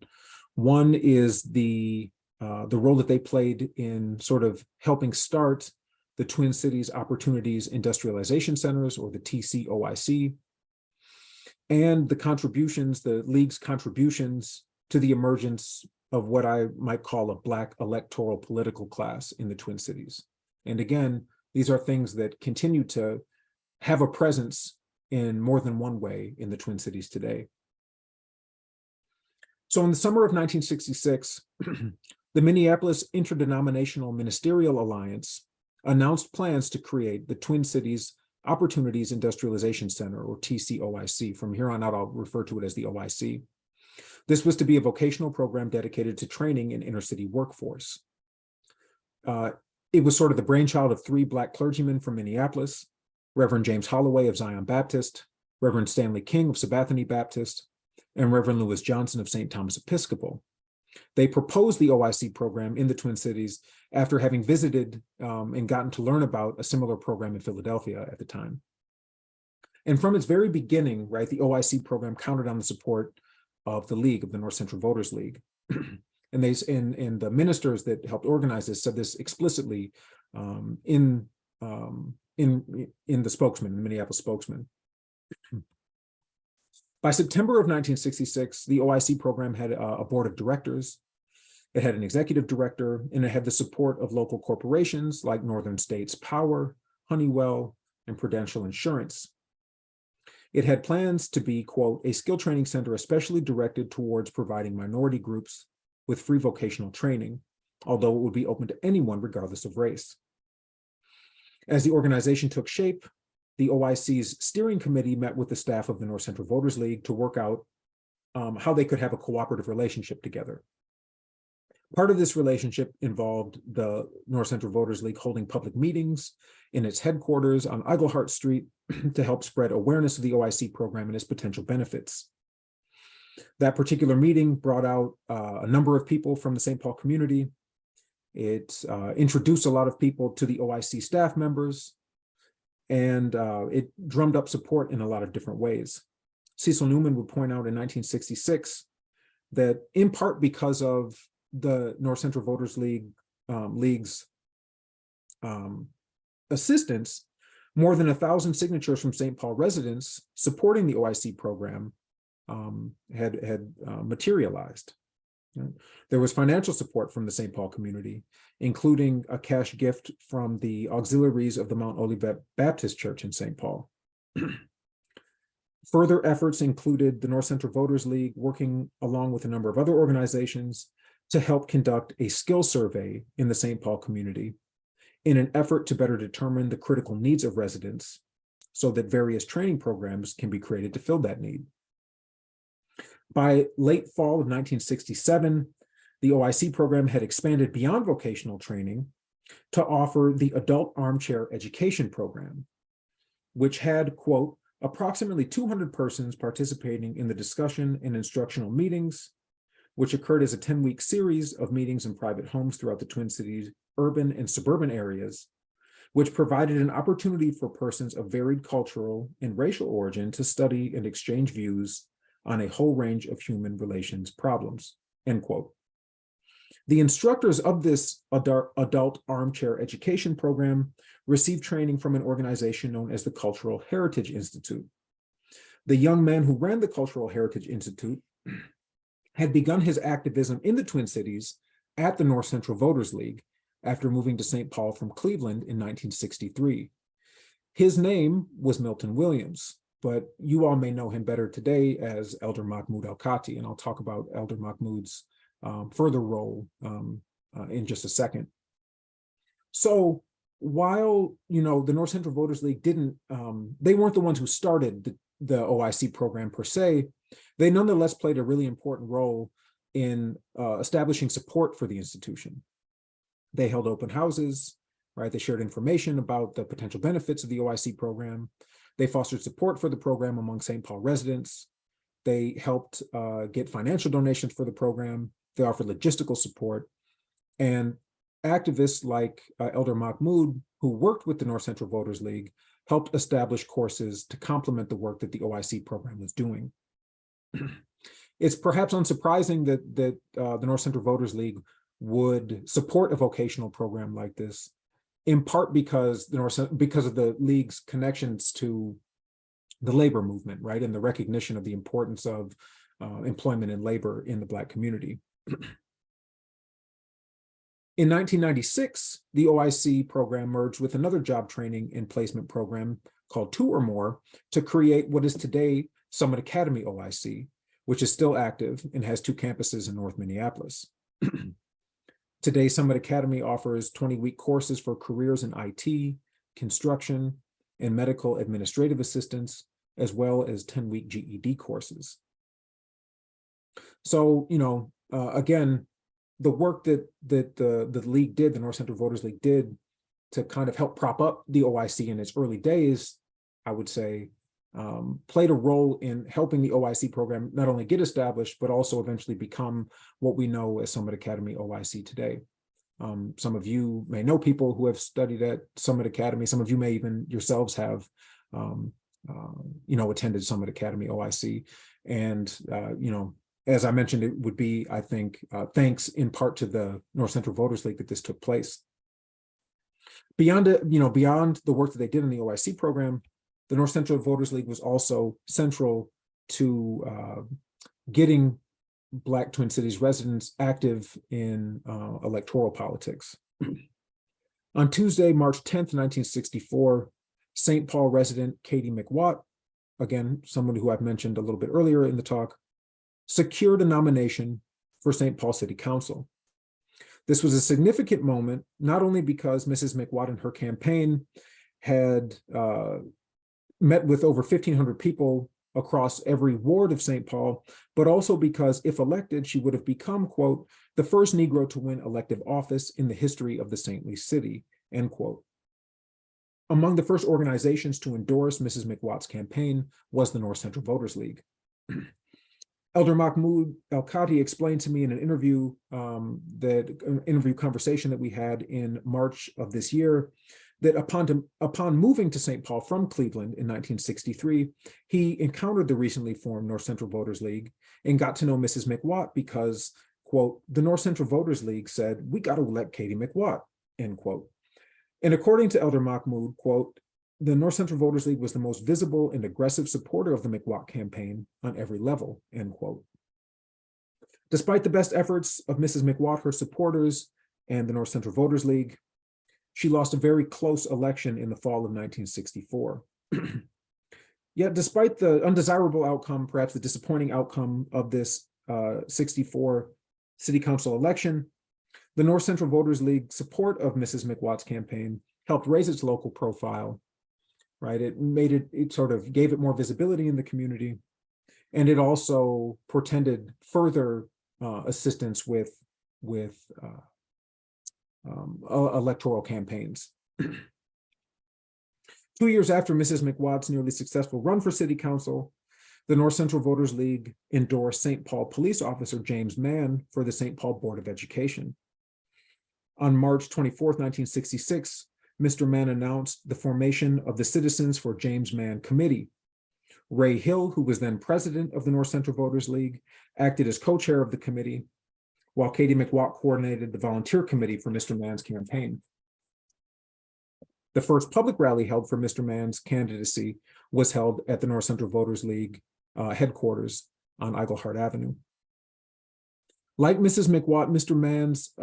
[SPEAKER 3] One is the role that they played in sort of helping start the Twin Cities Opportunities Industrialization Centers, or the TCOIC, and the League's contributions to the emergence of what I might call a Black electoral political class in the Twin Cities. And again, these are things that continue to have a presence in more than one way in the Twin Cities today. So in the summer of 1966, the Minneapolis Interdenominational Ministerial Alliance announced plans to create the Twin Cities Opportunities Industrialization Center, or TCOIC. From here on out, I'll refer to it as the OIC. This was to be a vocational program dedicated to training an inner city workforce. It was sort of the brainchild of 3 Black clergymen from Minneapolis: Reverend James Holloway of Zion Baptist, Reverend Stanley King of Sabathani Baptist, and Reverend Lewis Johnson of St. Thomas Episcopal. They proposed the OIC program in the Twin Cities after having visited and gotten to learn about a similar program in Philadelphia at the time. And from its very beginning, right, the OIC program counted on the support of the League, of the North Central Voters League. And the ministers that helped organize this said this explicitly in the spokesman, the Minneapolis spokesman. By September of 1966, the OIC program had a board of directors. It had an executive director, and it had the support of local corporations like Northern States Power, Honeywell, and Prudential Insurance. It had plans to be, quote, a skill training center especially directed towards providing minority groups with free vocational training, although it would be open to anyone regardless of race. As the organization took shape, the OIC's steering committee met with the staff of the North Central Voters League to work out how they could have a cooperative relationship together. Part of this relationship involved the North Central Voters League holding public meetings in its headquarters on Eigelhart Street to help spread awareness of the OIC program and its potential benefits. That particular meeting brought out a number of people from the St. Paul community. It introduced a lot of people to the OIC staff members, and it drummed up support in a lot of different ways. Cecil Newman would point out in 1966 that in part because of the North Central Voters League's assistance, more than 1,000 signatures from St. Paul residents supporting the OIC program had materialized. There was financial support from the St. Paul community, including a cash gift from the auxiliaries of the Mount Olivet Baptist Church in St. Paul. Further efforts included the North Central Voters League working along with a number of other organizations to help conduct a skill survey in the St. Paul community in an effort to better determine the critical needs of residents so that various training programs can be created to fill that need. By late fall of 1967, the OIC program had expanded beyond vocational training to offer the Adult Armchair Education Program, which had, quote, approximately 200 persons participating in the discussion and instructional meetings, which occurred as a 10-week series of meetings in private homes throughout the Twin Cities, urban and suburban areas, which provided an opportunity for persons of varied cultural and racial origin to study and exchange views on a whole range of human relations problems, end quote. The instructors of this adult armchair education program received training from an organization known as the Cultural Heritage Institute. The young man who ran the Cultural Heritage Institute had begun his activism in the Twin Cities at the North Central Voters League after moving to St. Paul from Cleveland in 1963. His name was Milton Williams, but you all may know him better today as Elder Mahmoud El-Kati, and I'll talk about Elder Mahmoud's further role in just a second. So while, you know, the North Central Voters League they weren't the ones who started the OIC program per se, they nonetheless played a really important role in establishing support for the institution. They held open houses, right? They shared information about the potential benefits of the OIC program. They fostered support for the program among St. Paul residents. They helped get financial donations for the program. They offered logistical support. And activists like Elder Mahmoud, who worked with the North Central Voters League, helped establish courses to complement the work that the OIC program was doing. It's perhaps unsurprising that the North Central Voters League would support a vocational program like this, in part because of the League's connections to the labor movement, right, and the recognition of the importance of employment and labor in the Black community. In 1996, the OIC program merged with another job training and placement program called Two or More to create what is today Summit Academy OIC, which is still active and has 2 campuses in North Minneapolis. Today, Summit Academy offers 20-week courses for careers in IT, construction, and medical administrative assistance, as well as 10-week GED courses. So, you know, again, the work that the League did, the North Central Voters League did to kind of help prop up the OIC in its early days, I would say, played a role in helping the OIC program not only get established, but also eventually become what we know as Summit Academy OIC today. Some of you may know people who have studied at Summit Academy. Some of you may even yourselves have, attended Summit Academy OIC. And, as I mentioned, it would be, I think, thanks in part to the North Central Voters League that this took place. Beyond the work that they did in the OIC program, the North Central Voters League was also central to getting Black Twin Cities residents active in electoral politics. On Tuesday, March 10th, 1964, St. Paul resident Katie McWatt, again, someone who I've mentioned a little bit earlier in the talk, secured a nomination for St. Paul City Council. This was a significant moment, not only because Mrs. McWatt and her campaign had met with over 1,500 people across every ward of St. Paul, but also because if elected, she would have become, quote, the first Negro to win elective office in the history of the saintly city, end quote. Among the first organizations to endorse Mrs. McWatt's campaign was the North Central Voters League. Elder Mahmoud El-Khati explained to me in an interview, conversation that we had in March of this year, that upon moving to St. Paul from Cleveland in 1963, he encountered the recently formed North Central Voters League and got to know Mrs. McWatt because, quote, the North Central Voters League said, we got to elect Katie McWatt, end quote. And according to Elder Mahmoud, quote, the North Central Voters League was the most visible and aggressive supporter of the McWatt campaign on every level, end quote. Despite the best efforts of Mrs. McWatt, her supporters, and the North Central Voters League, she lost a very close election in the fall of 1964. Yet despite the undesirable outcome, perhaps the disappointing outcome of this 64 city council election, the North Central Voters League support of Mrs. McWatt's campaign helped raise its local profile, right? It sort of gave it more visibility in the community. And it also portended further assistance with electoral campaigns. 2 years after Mrs. McWatt's nearly successful run for city council, the North Central Voters League endorsed St. Paul police officer James Mann for the St. Paul Board of Education. On March 24th, 1966, Mr. Mann announced the formation of the Citizens for James Mann Committee. Ray Hill, who was then president of the North Central Voters League, acted as co-chair of the committee, while Katie McWatt coordinated the volunteer committee for Mr. Mann's campaign. The first public rally held for Mr. Mann's candidacy was held at the North Central Voters League headquarters on Eaglehart Avenue. Like Mrs. McWatt, Mr. Mann's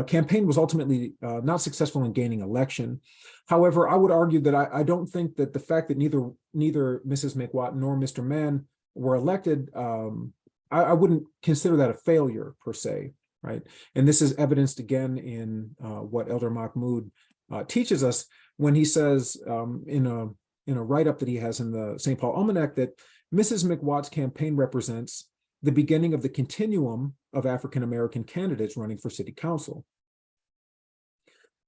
[SPEAKER 3] campaign was ultimately not successful in gaining election. However, I would argue that I don't think that the fact that neither Mrs. McWatt nor Mr. Mann were elected, I wouldn't consider that a failure per se, right? And this is evidenced again in what Elder Mahmoud teaches us when he says in a write-up that he has in the St. Paul Almanac that Mrs. McWatt's campaign represents the beginning of the continuum of African-American candidates running for city council.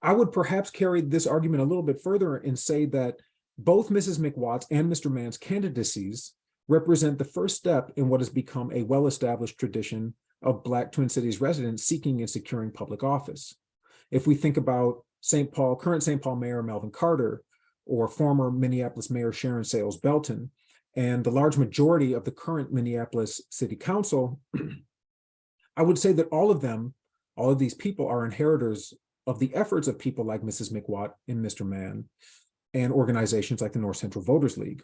[SPEAKER 3] I would perhaps carry this argument a little bit further and say that both Mrs. McWatt's and Mr. Mann's candidacies represent the first step in what has become a well-established tradition of Black Twin Cities residents seeking and securing public office. If we think about current St. Paul Mayor Melvin Carter, or former Minneapolis Mayor Sharon Sales Belton, and the large majority of the current Minneapolis City Council, I would say that all of these people are inheritors of the efforts of people like Mrs. McWatt and Mr. Mann, and organizations like the North Central Voters League.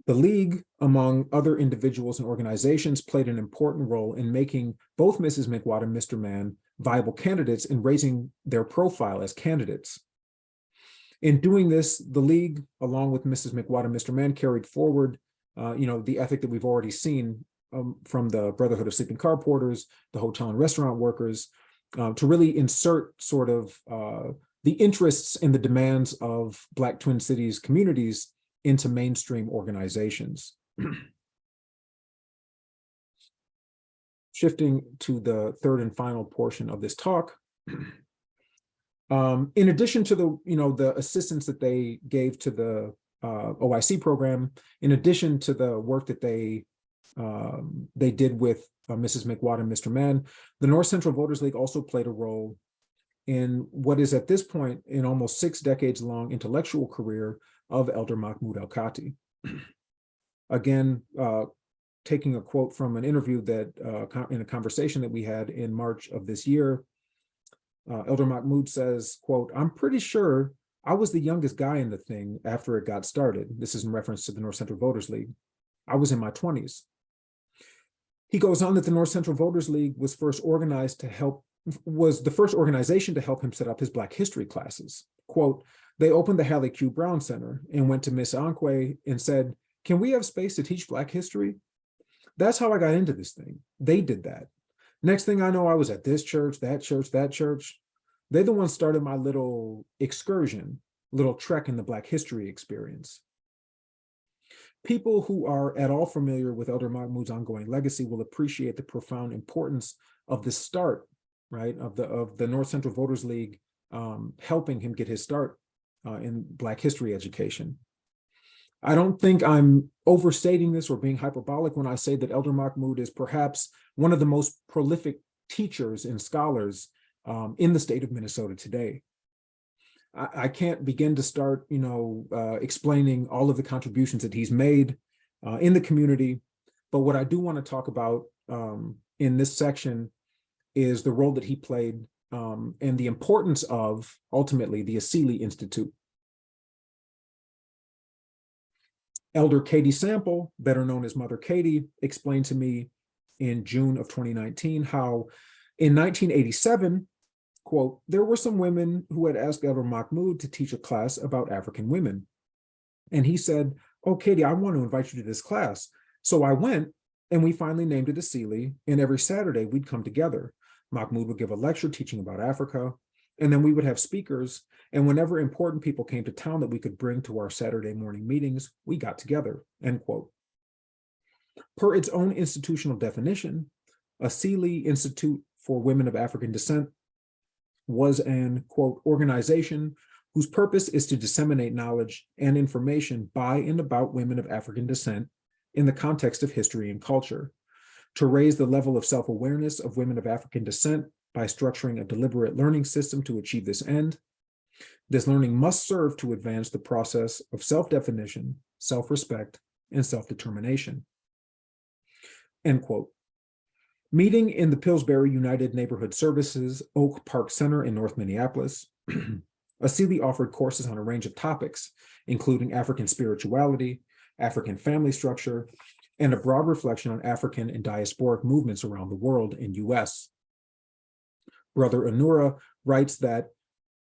[SPEAKER 3] The League, among other individuals and organizations, played an important role in making both Mrs. McWatt and Mr. Mann viable candidates and raising their profile as candidates. In doing this, the League, along with Mrs. McWatt and Mr. Mann, carried forward the ethic that we've already seen from the Brotherhood of Sleeping Car Porters, the hotel and restaurant workers, to really insert sort of the interests and the demands of Black Twin Cities communities into mainstream organizations. Shifting to the third and final portion of this talk, in addition to the assistance that they gave to the OIC program, in addition to the work that they did with Mrs. McWatt and Mr. Mann, the North Central Voters League also played a role in what is at this point an almost 6 decades long intellectual career of Elder Mahmoud El-Kati. Again, taking a quote from an interview that in a conversation that we had in March of this year, Elder Mahmoud says, quote, "I'm pretty sure I was the youngest guy in the thing after it got started." This is in reference to the North Central Voters League. "I was in my 20s. He goes on that the North Central Voters League was the first organization to help him set up his Black history classes. Quote, "They opened the Hallie Q. Brown Center and went to Miss Anque and said, 'Can we have space to teach Black history?' That's how I got into this thing. They did that. Next thing I know, I was at this church, that church, that church. They're the ones started my little excursion, little trek in the Black history experience." People who are at all familiar with Elder Mahmoud's ongoing legacy will appreciate the profound importance of the start, right, of the North Central Voters League helping him get his start in Black history education. I don't think I'm overstating this or being hyperbolic when I say that Elder Mahmoud is perhaps one of the most prolific teachers and scholars in the state of Minnesota today. I can't begin to start, explaining all of the contributions that he's made in the community. But what I do want to talk about in this section is the role that he played and the importance of, ultimately, the Asili Institute. Elder Katie Sample, better known as Mother Katie, explained to me in June of 2019 how in 1987, quote, "there were some women who had asked Elder Mahmoud to teach a class about African women. And he said, 'Oh, Katie, I want to invite you to this class.' So I went, and we finally named it Asili, and every Saturday we'd come together. Mahmoud would give a lecture teaching about Africa, and then we would have speakers, and whenever important people came to town that we could bring to our Saturday morning meetings, we got together," end quote. Per its own institutional definition, Asili Institute for Women of African Descent was an, quote, "organization whose purpose is to disseminate knowledge and information by and about women of African descent in the context of history and culture, to raise the level of self-awareness of women of African descent by structuring a deliberate learning system to achieve this end. This learning must serve to advance the process of self-definition, self-respect, and self-determination," end quote. Meeting in the Pillsbury United Neighborhood Services Oak Park Center in North Minneapolis, Asili offered courses on a range of topics, including African spirituality, African family structure, and a broad reflection on African and diasporic movements around the world and US. Brother Anura writes that,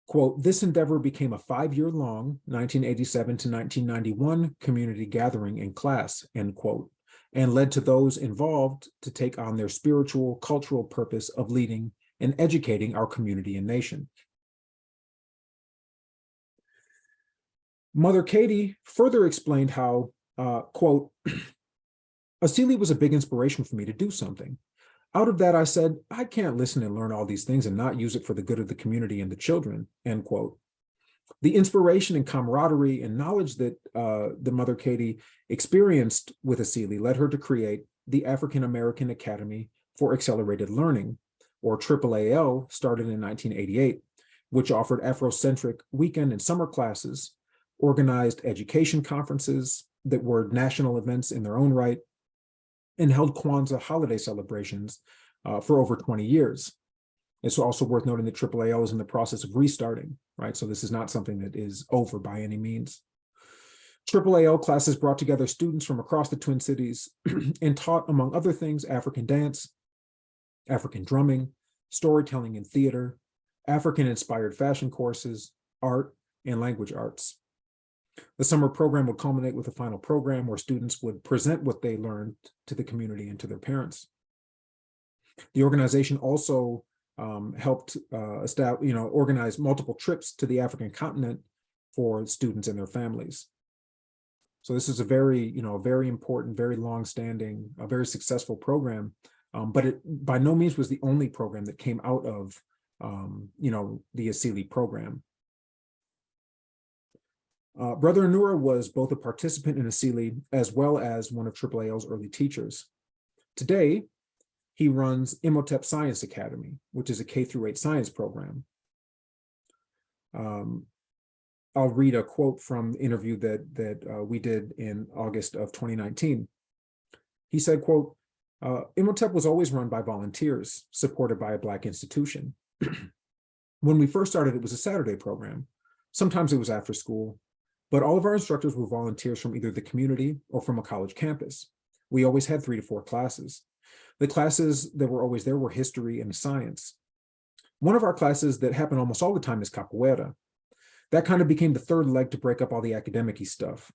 [SPEAKER 3] quote, "This endeavor became a 5-year-long 1987 to 1991 community gathering and class," end quote, and led to those involved to take on their spiritual, cultural purpose of leading and educating our community and nation. Mother Katie further explained how, quote, "Asili was a big inspiration for me to do something. Out of that, I said, I can't listen and learn all these things and not use it for the good of the community and the children," end quote. The inspiration and camaraderie and knowledge that the Mother Katie experienced with Asili led her to create the African American Academy for Accelerated Learning, or AAAL, started in 1988, which offered Afrocentric weekend and summer classes, organized education conferences that were national events in their own right, and held Kwanzaa holiday celebrations for over 20 years. It's also worth noting that AAAL is in the process of restarting, right? So this is not something that is over by any means. AAAL classes brought together students from across the Twin Cities and taught, among other things, African dance, African drumming, storytelling and theater, African-inspired fashion courses, art, and language arts. The summer program would culminate with a final program where students would present what they learned to the community and to their parents. The organization also helped organize multiple trips to the African continent for students and their families. So this is a very important, very long-standing, a very successful program, but it by no means was the only program that came out of the Asili program. Brother Anura was both a participant in ASELI as well as one of AAAL's early teachers. Today, he runs Imhotep Science Academy, which is a K-8 science program. I'll read a quote from the interview that we did in August of 2019. He said, quote, Imhotep was always run by volunteers, supported by a Black institution. When we first started, it was a Saturday program. Sometimes it was after school, but all of our instructors were volunteers from either the community or from a college campus. We always had 3 to 4 classes. The classes that were always there were history and science. One of our classes that happened almost all the time is capoeira. That kind of became the third leg to break up all the academic-y stuff.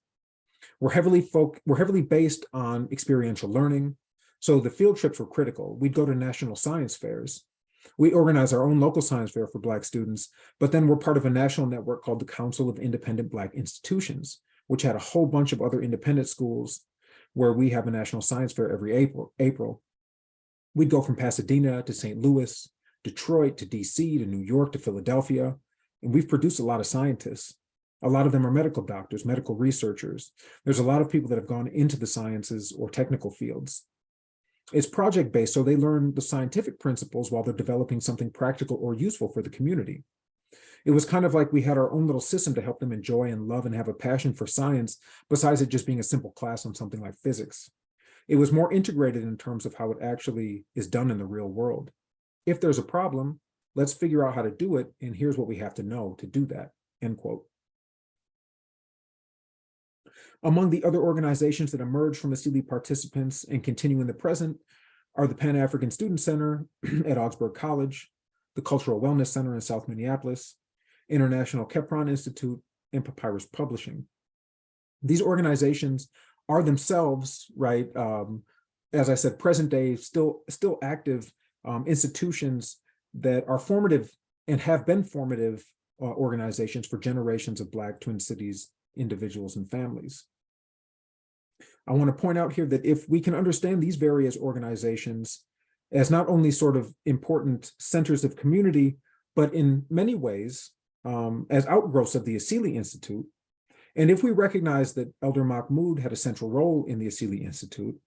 [SPEAKER 3] We're heavily based on experiential learning, so the field trips were critical. We'd go to national science fairs. We organize our own local science fair for Black students, but then we're part of a national network called the Council of Independent Black Institutions, which had a whole bunch of other independent schools where we have a national science fair every April. We'd go from Pasadena to St. Louis, Detroit to DC to New York to Philadelphia, and we've produced a lot of scientists. A lot of them are medical doctors, medical researchers. There's a lot of people that have gone into the sciences or technical fields. It's project-based, so they learn the scientific principles while they're developing something practical or useful for the community. It was kind of like we had our own little system to help them enjoy and love and have a passion for science, besides it just being a simple class on something like physics. It was more integrated in terms of how it actually is done in the real world. If there's a problem, let's figure out how to do it, and here's what we have to know to do that, end quote. Among the other organizations that emerged from ASELI participants and continue in the present are the Pan-African Student Center at Augsburg College, the Cultural Wellness Center in South Minneapolis, International Kepron Institute, and Papyrus Publishing. These organizations are themselves, right, as I said, present day, still active institutions that are formative and have been formative organizations for generations of Black Twin Cities individuals and families. I want to point out here that if we can understand these various organizations as not only sort of important centers of community, but in many ways as outgrowths of the ASELI Institute, and if we recognize that Elder Mahmoud had a central role in the ASELI Institute,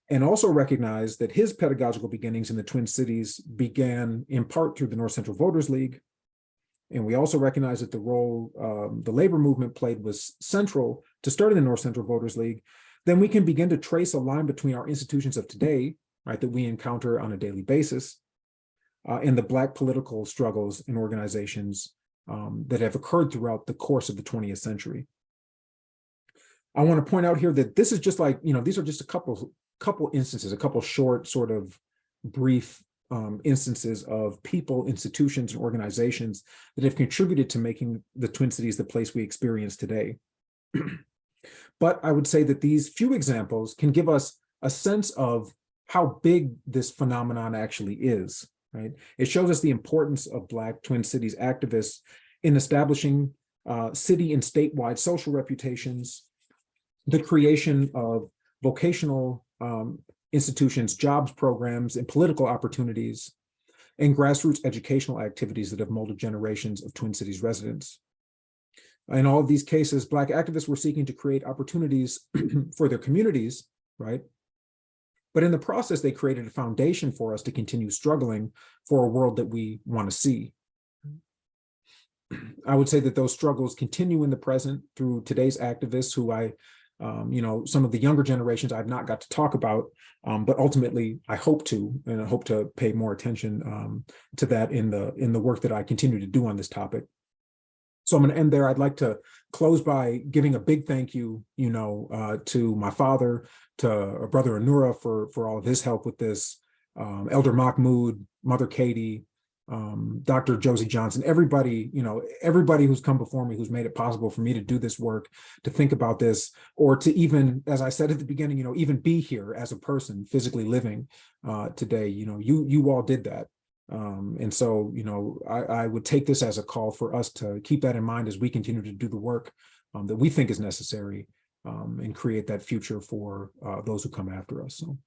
[SPEAKER 3] and also recognize that his pedagogical beginnings in the Twin Cities began in part through the North Central Voters League, and we also recognize that the role the labor movement played was central to starting the North Central Voters League, then we can begin to trace a line between our institutions of today, right, that we encounter on a daily basis, and the Black political struggles and organizations that have occurred throughout the course of the 20th century. I want to point out here that this is just like, these are just a couple instances, a couple short sort of brief instances of people, institutions, and organizations that have contributed to making the Twin Cities the place we experience today. But I would say that these few examples can give us a sense of how big this phenomenon actually is, right? It shows us the importance of Black Twin Cities activists in establishing city and statewide social reputations, the creation of vocational institutions, jobs programs, and political opportunities, and grassroots educational activities that have molded generations of Twin Cities residents. In all of these cases, Black activists were seeking to create opportunities for their communities, right? But in the process, they created a foundation for us to continue struggling for a world that we want to see. I would say that those struggles continue in the present through today's activists who some of the younger generations I've not got to talk about, but ultimately I hope to, and I hope to pay more attention to that in the work that I continue to do on this topic. So I'm going to end there. I'd like to close by giving a big thank you, to my father, to Brother Anura for all of his help with this, Elder Mahmoud, Mother Katie, Dr. Josie Johnson, everybody who's come before me, who's made it possible for me to do this work, to think about this, or to even, as I said at the beginning, even be here as a person physically living today. You all did that. And so, I would take this as a call for us to keep that in mind as we continue to do the work that we think is necessary and create that future for those who come after us. So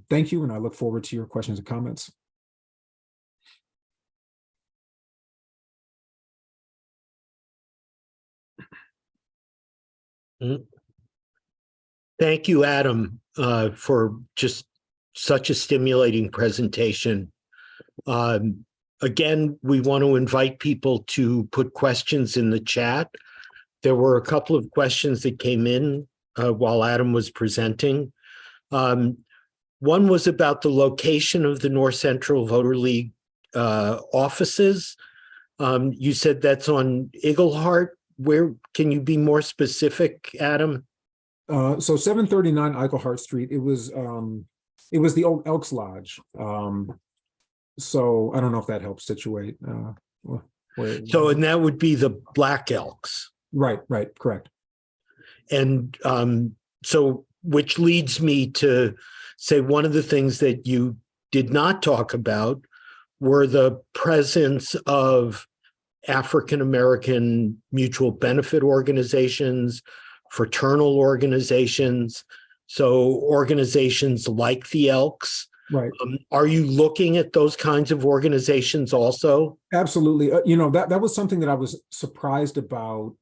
[SPEAKER 3] thank you, and I look forward to your questions and comments.
[SPEAKER 2] Mm. Thank you, Adam, for just such a stimulating presentation. Again, we want to invite people to put questions in the chat. There were a couple of questions that came in while Adam was presenting. One was about the location of the North Central Voter League offices. You said that's on Eaglehart. Where can you be more specific, Adam?
[SPEAKER 3] So 739 Eichelhart Street, it was the old Elks Lodge. So I don't know if that helps situate where.
[SPEAKER 2] So, and that would be the Black Elks.
[SPEAKER 3] Right, correct.
[SPEAKER 2] And so, which leads me to say one of the things that you did not talk about were the presence of African-American mutual benefit organizations, fraternal organizations, so organizations like the Elks.
[SPEAKER 3] Right.
[SPEAKER 2] Are you looking at those kinds of organizations also?
[SPEAKER 3] Absolutely. That was something that I was surprised about.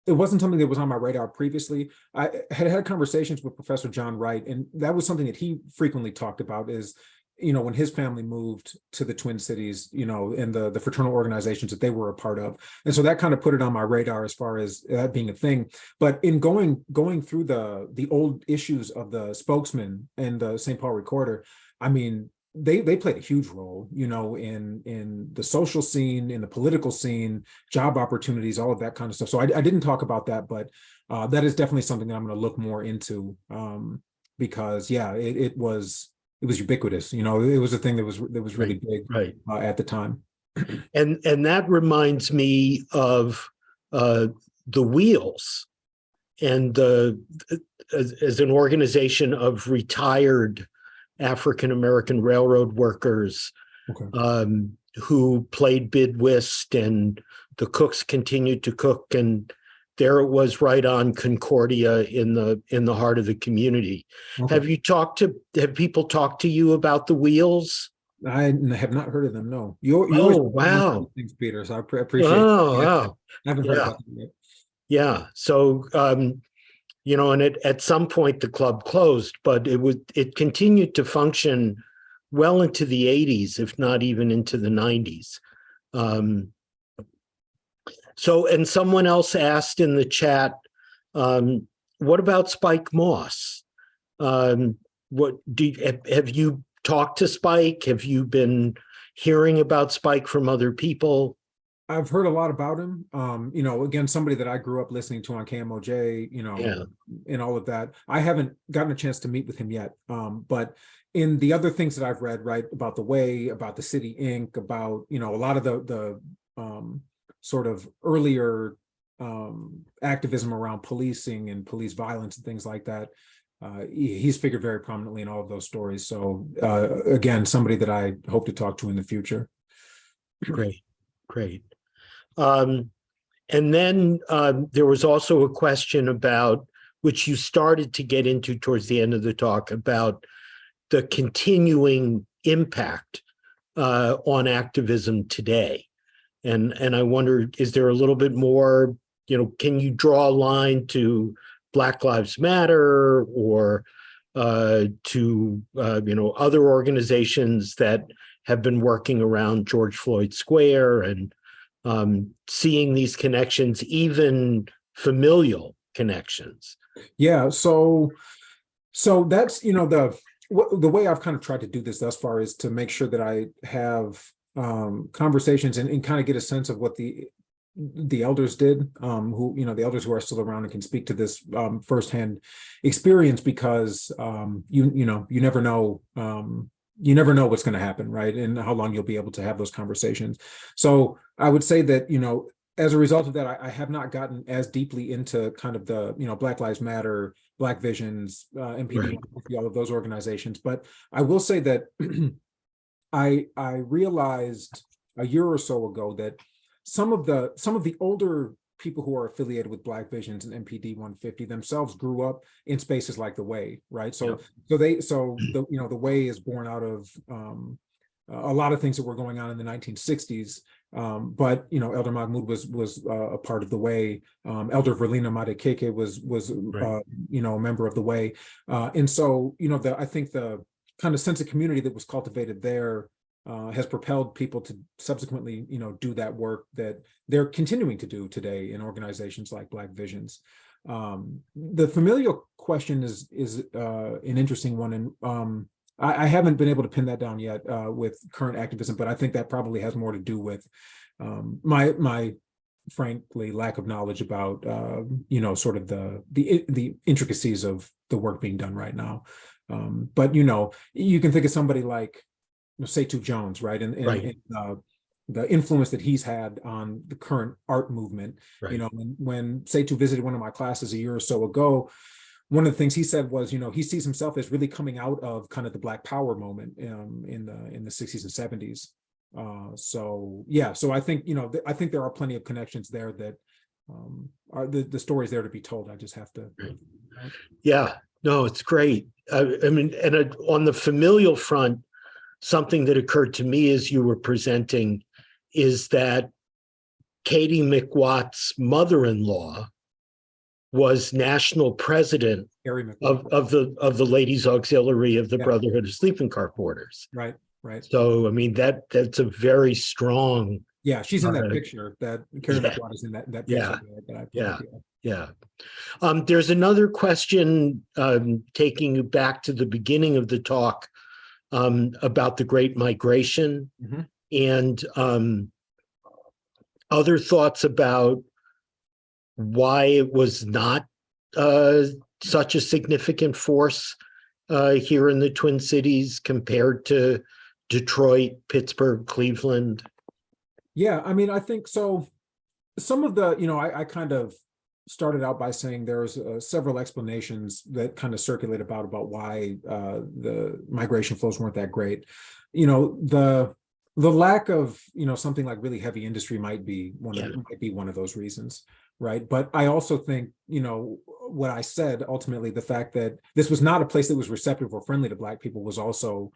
[SPEAKER 3] It wasn't something that was on my radar previously. I had conversations with Professor John Wright, and that was something that he frequently talked about is, when his family moved to the Twin Cities, and the fraternal organizations that they were a part of. And so that kind of put it on my radar as far as that being a thing. But in going through the old issues of the Spokesman and the St. Paul Recorder, I mean, they played a huge role, in the social scene, in the political scene, job opportunities, all of that kind of stuff. So I didn't talk about that, but that is definitely something that I'm going to look more into, because it was ubiquitous. It was a thing that was really big at the time.
[SPEAKER 2] And that reminds me of the Wheels, and as an organization of retired African-American railroad workers, okay, who played bid whist, and the cooks continued to cook, and there it was right on Concordia in the heart of the community. Okay. Have people talked to you about the Wheels?
[SPEAKER 3] I have not heard of them, no.
[SPEAKER 2] Wow.
[SPEAKER 3] Things, Peter, so I appreciate
[SPEAKER 2] it. Wow.
[SPEAKER 3] I haven't heard about them yet.
[SPEAKER 2] Yeah. So and at some point the club closed, but it continued to function well into the 80s, if not even into the 90s. So, and someone else asked in the chat, what about Spike Moss? Have you talked to Spike? Have you been hearing about Spike from other people?
[SPEAKER 3] I've heard a lot about him. Again, somebody that I grew up listening to on KMOJ, and all of that. I haven't gotten a chance to meet with him yet. But in the other things that I've read, right, about the Way, about the City Inc., about, a lot of the sort of earlier activism around policing and police violence and things like that. He's figured very prominently in all of those stories. So again, somebody that I hope to talk to in the future.
[SPEAKER 2] Great. And then there was also a question about, which you started to get into towards the end of the talk, about the continuing impact on activism today. And I wonder, is there a little bit more, can you draw a line to Black Lives Matter or to, other organizations that have been working around George Floyd Square, and seeing these connections, even familial connections?
[SPEAKER 3] Yeah, so that's, the way I've kind of tried to do this thus far is to make sure that I have conversations and kind of get a sense of what the elders did, who, the elders who are still around and can speak to this firsthand experience, because you never know. You never know what's going to happen, right? And how long you'll be able to have those conversations. So I would say that, as a result of that, I have not gotten as deeply into kind of the, Black Lives Matter, Black Visions, MPD, all of those organizations. But I will say that I realized a year or so ago that some of the older people who are affiliated with Black Visions and MPD 150 themselves grew up in spaces like the Way, right? So the Way is born out of a lot of things that were going on in the 1960s. But Elder Mahmoud was a part of the Way. Elder Verlina Madekeke was
[SPEAKER 2] Right.
[SPEAKER 3] a member of the Way, and so I think the kind of sense of community that was cultivated there has propelled people to subsequently do that work that they're continuing to do today in organizations like Black Visions. The familial question is an interesting one, and I haven't been able to pin that down yet with current activism, but I think that probably has more to do with my frankly lack of knowledge about sort of the intricacies of the work being done right now. But you can think of somebody like Setu Jones, right, and
[SPEAKER 2] Right.
[SPEAKER 3] the influence that he's had on the current art movement.
[SPEAKER 2] Right.
[SPEAKER 3] When Setu visited one of my classes a year or so ago, one of the things he said was, he sees himself as really coming out of kind of the Black Power moment in the 60s and 70s. So I think I think there are plenty of connections there that are the stories there to be told. I just have to.
[SPEAKER 2] Right. Yeah, no, it's great. I mean, and on the familial front, something that occurred to me as you were presenting is that Katie McWatt's mother-in-law was national president of the Ladies Auxiliary of the Brotherhood of Sleeping Car Porters.
[SPEAKER 3] Right.
[SPEAKER 2] So I mean that's a very strong.
[SPEAKER 3] Yeah, she's in that picture. That Carrie McWatt is in that picture.
[SPEAKER 2] Yeah. There's another question taking you back to the beginning of the talk about the Great Migration and other thoughts about why it was not such a significant force here in the Twin Cities compared to Detroit, Pittsburgh, Cleveland.
[SPEAKER 3] Yeah, I mean, I think so. Some of the, I kind of started out by saying there's several explanations that kind of circulate about why the migration flows weren't that great. The lack of something like really heavy industry might be one of those reasons, right? But I also think what I said ultimately, the fact that this was not a place that was receptive or friendly to Black people was also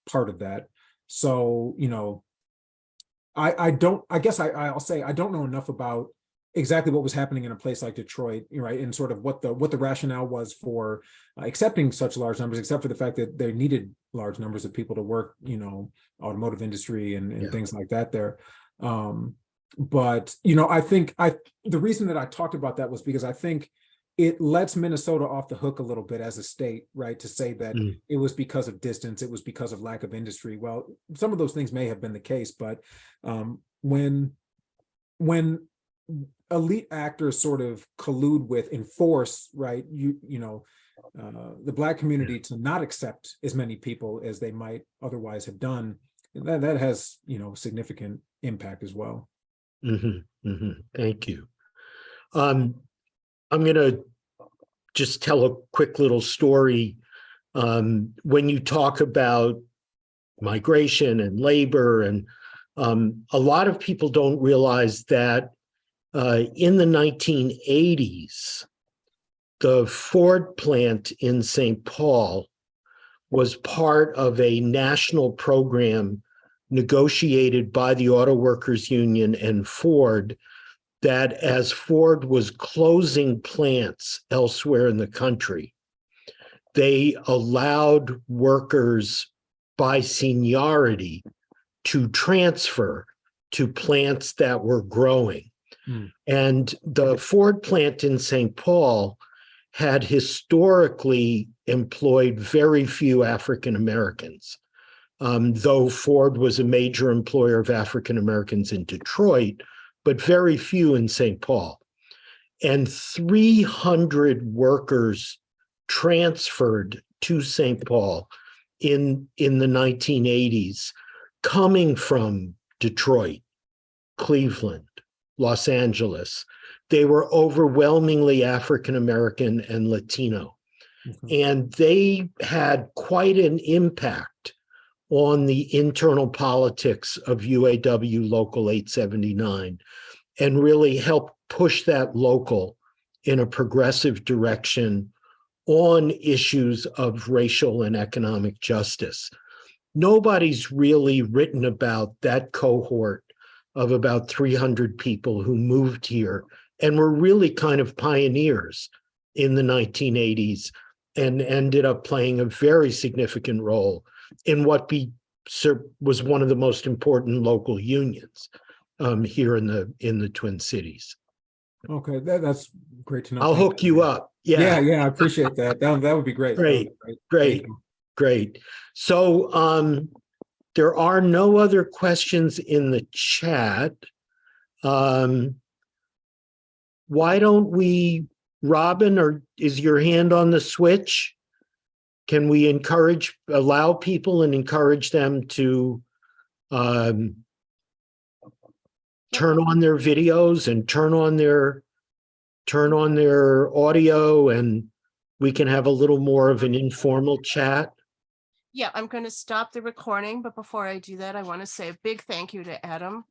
[SPEAKER 3] part of that. So I'll say I don't know enough about exactly what was happening in a place like Detroit, right? And sort of what the rationale was for accepting such large numbers, except for the fact that they needed large numbers of people to work, automotive industry and things like that there. But I think the reason that I talked about that was because I think it lets Minnesota off the hook a little bit as a state, right? To say that it was because of distance, it was because of lack of industry. Well, some of those things may have been the case, but when elite actors sort of collude with enforce, right? The Black community to not accept as many people as they might otherwise have done, that has significant impact as well.
[SPEAKER 2] Thank you. I'm going to just tell a quick little story. When you talk about migration and labor, and a lot of people don't realize that in the 1980s, the Ford plant in St. Paul was part of a national program negotiated by the Auto Workers Union and Ford, that as Ford was closing plants elsewhere in the country, they allowed workers by seniority to transfer to plants that were growing. And the Ford plant in St. Paul had historically employed very few African Americans, though Ford was a major employer of African Americans in Detroit, but very few in St. Paul. And 300 workers transferred to St. Paul in the 1980s, coming from Detroit, Cleveland, Los Angeles. They were overwhelmingly African American and Latino. And they had quite an impact on the internal politics of UAW Local 879 and really helped push that local in a progressive direction on issues of racial and economic justice. nobody's really written about that cohort of about 300 people who moved here and were really kind of pioneers in the 1980s and ended up playing a very significant role in what was one of the most important local unions here in the Twin Cities.
[SPEAKER 3] Okay, that's great to know.
[SPEAKER 2] I'll
[SPEAKER 3] Thank
[SPEAKER 2] hook you up.
[SPEAKER 3] Yeah, yeah, I appreciate that. That would be great. That would
[SPEAKER 2] Great,
[SPEAKER 3] be
[SPEAKER 2] great,
[SPEAKER 3] Thank you.
[SPEAKER 2] great. So there are no other questions in the chat. Why don't we, Robin, or is your hand on the switch? Can we allow people and encourage them to turn on their videos and turn on their audio, and we can have a little more of an informal chat?
[SPEAKER 1] Yeah, I'm going to stop the recording, but before I do that, I want to say a big thank you to Adam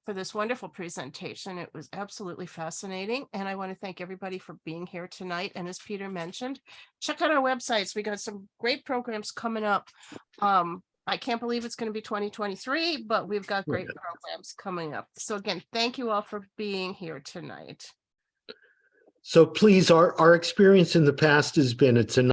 [SPEAKER 1] for this wonderful presentation. It was absolutely fascinating. And I want to thank everybody for being here tonight. And as Peter mentioned, check out our websites. We got some great programs coming up. I can't believe it's going to be 2023, but we've got great programs coming up. So again, thank you all for being here tonight.
[SPEAKER 2] So please, our experience in the past has been, it's a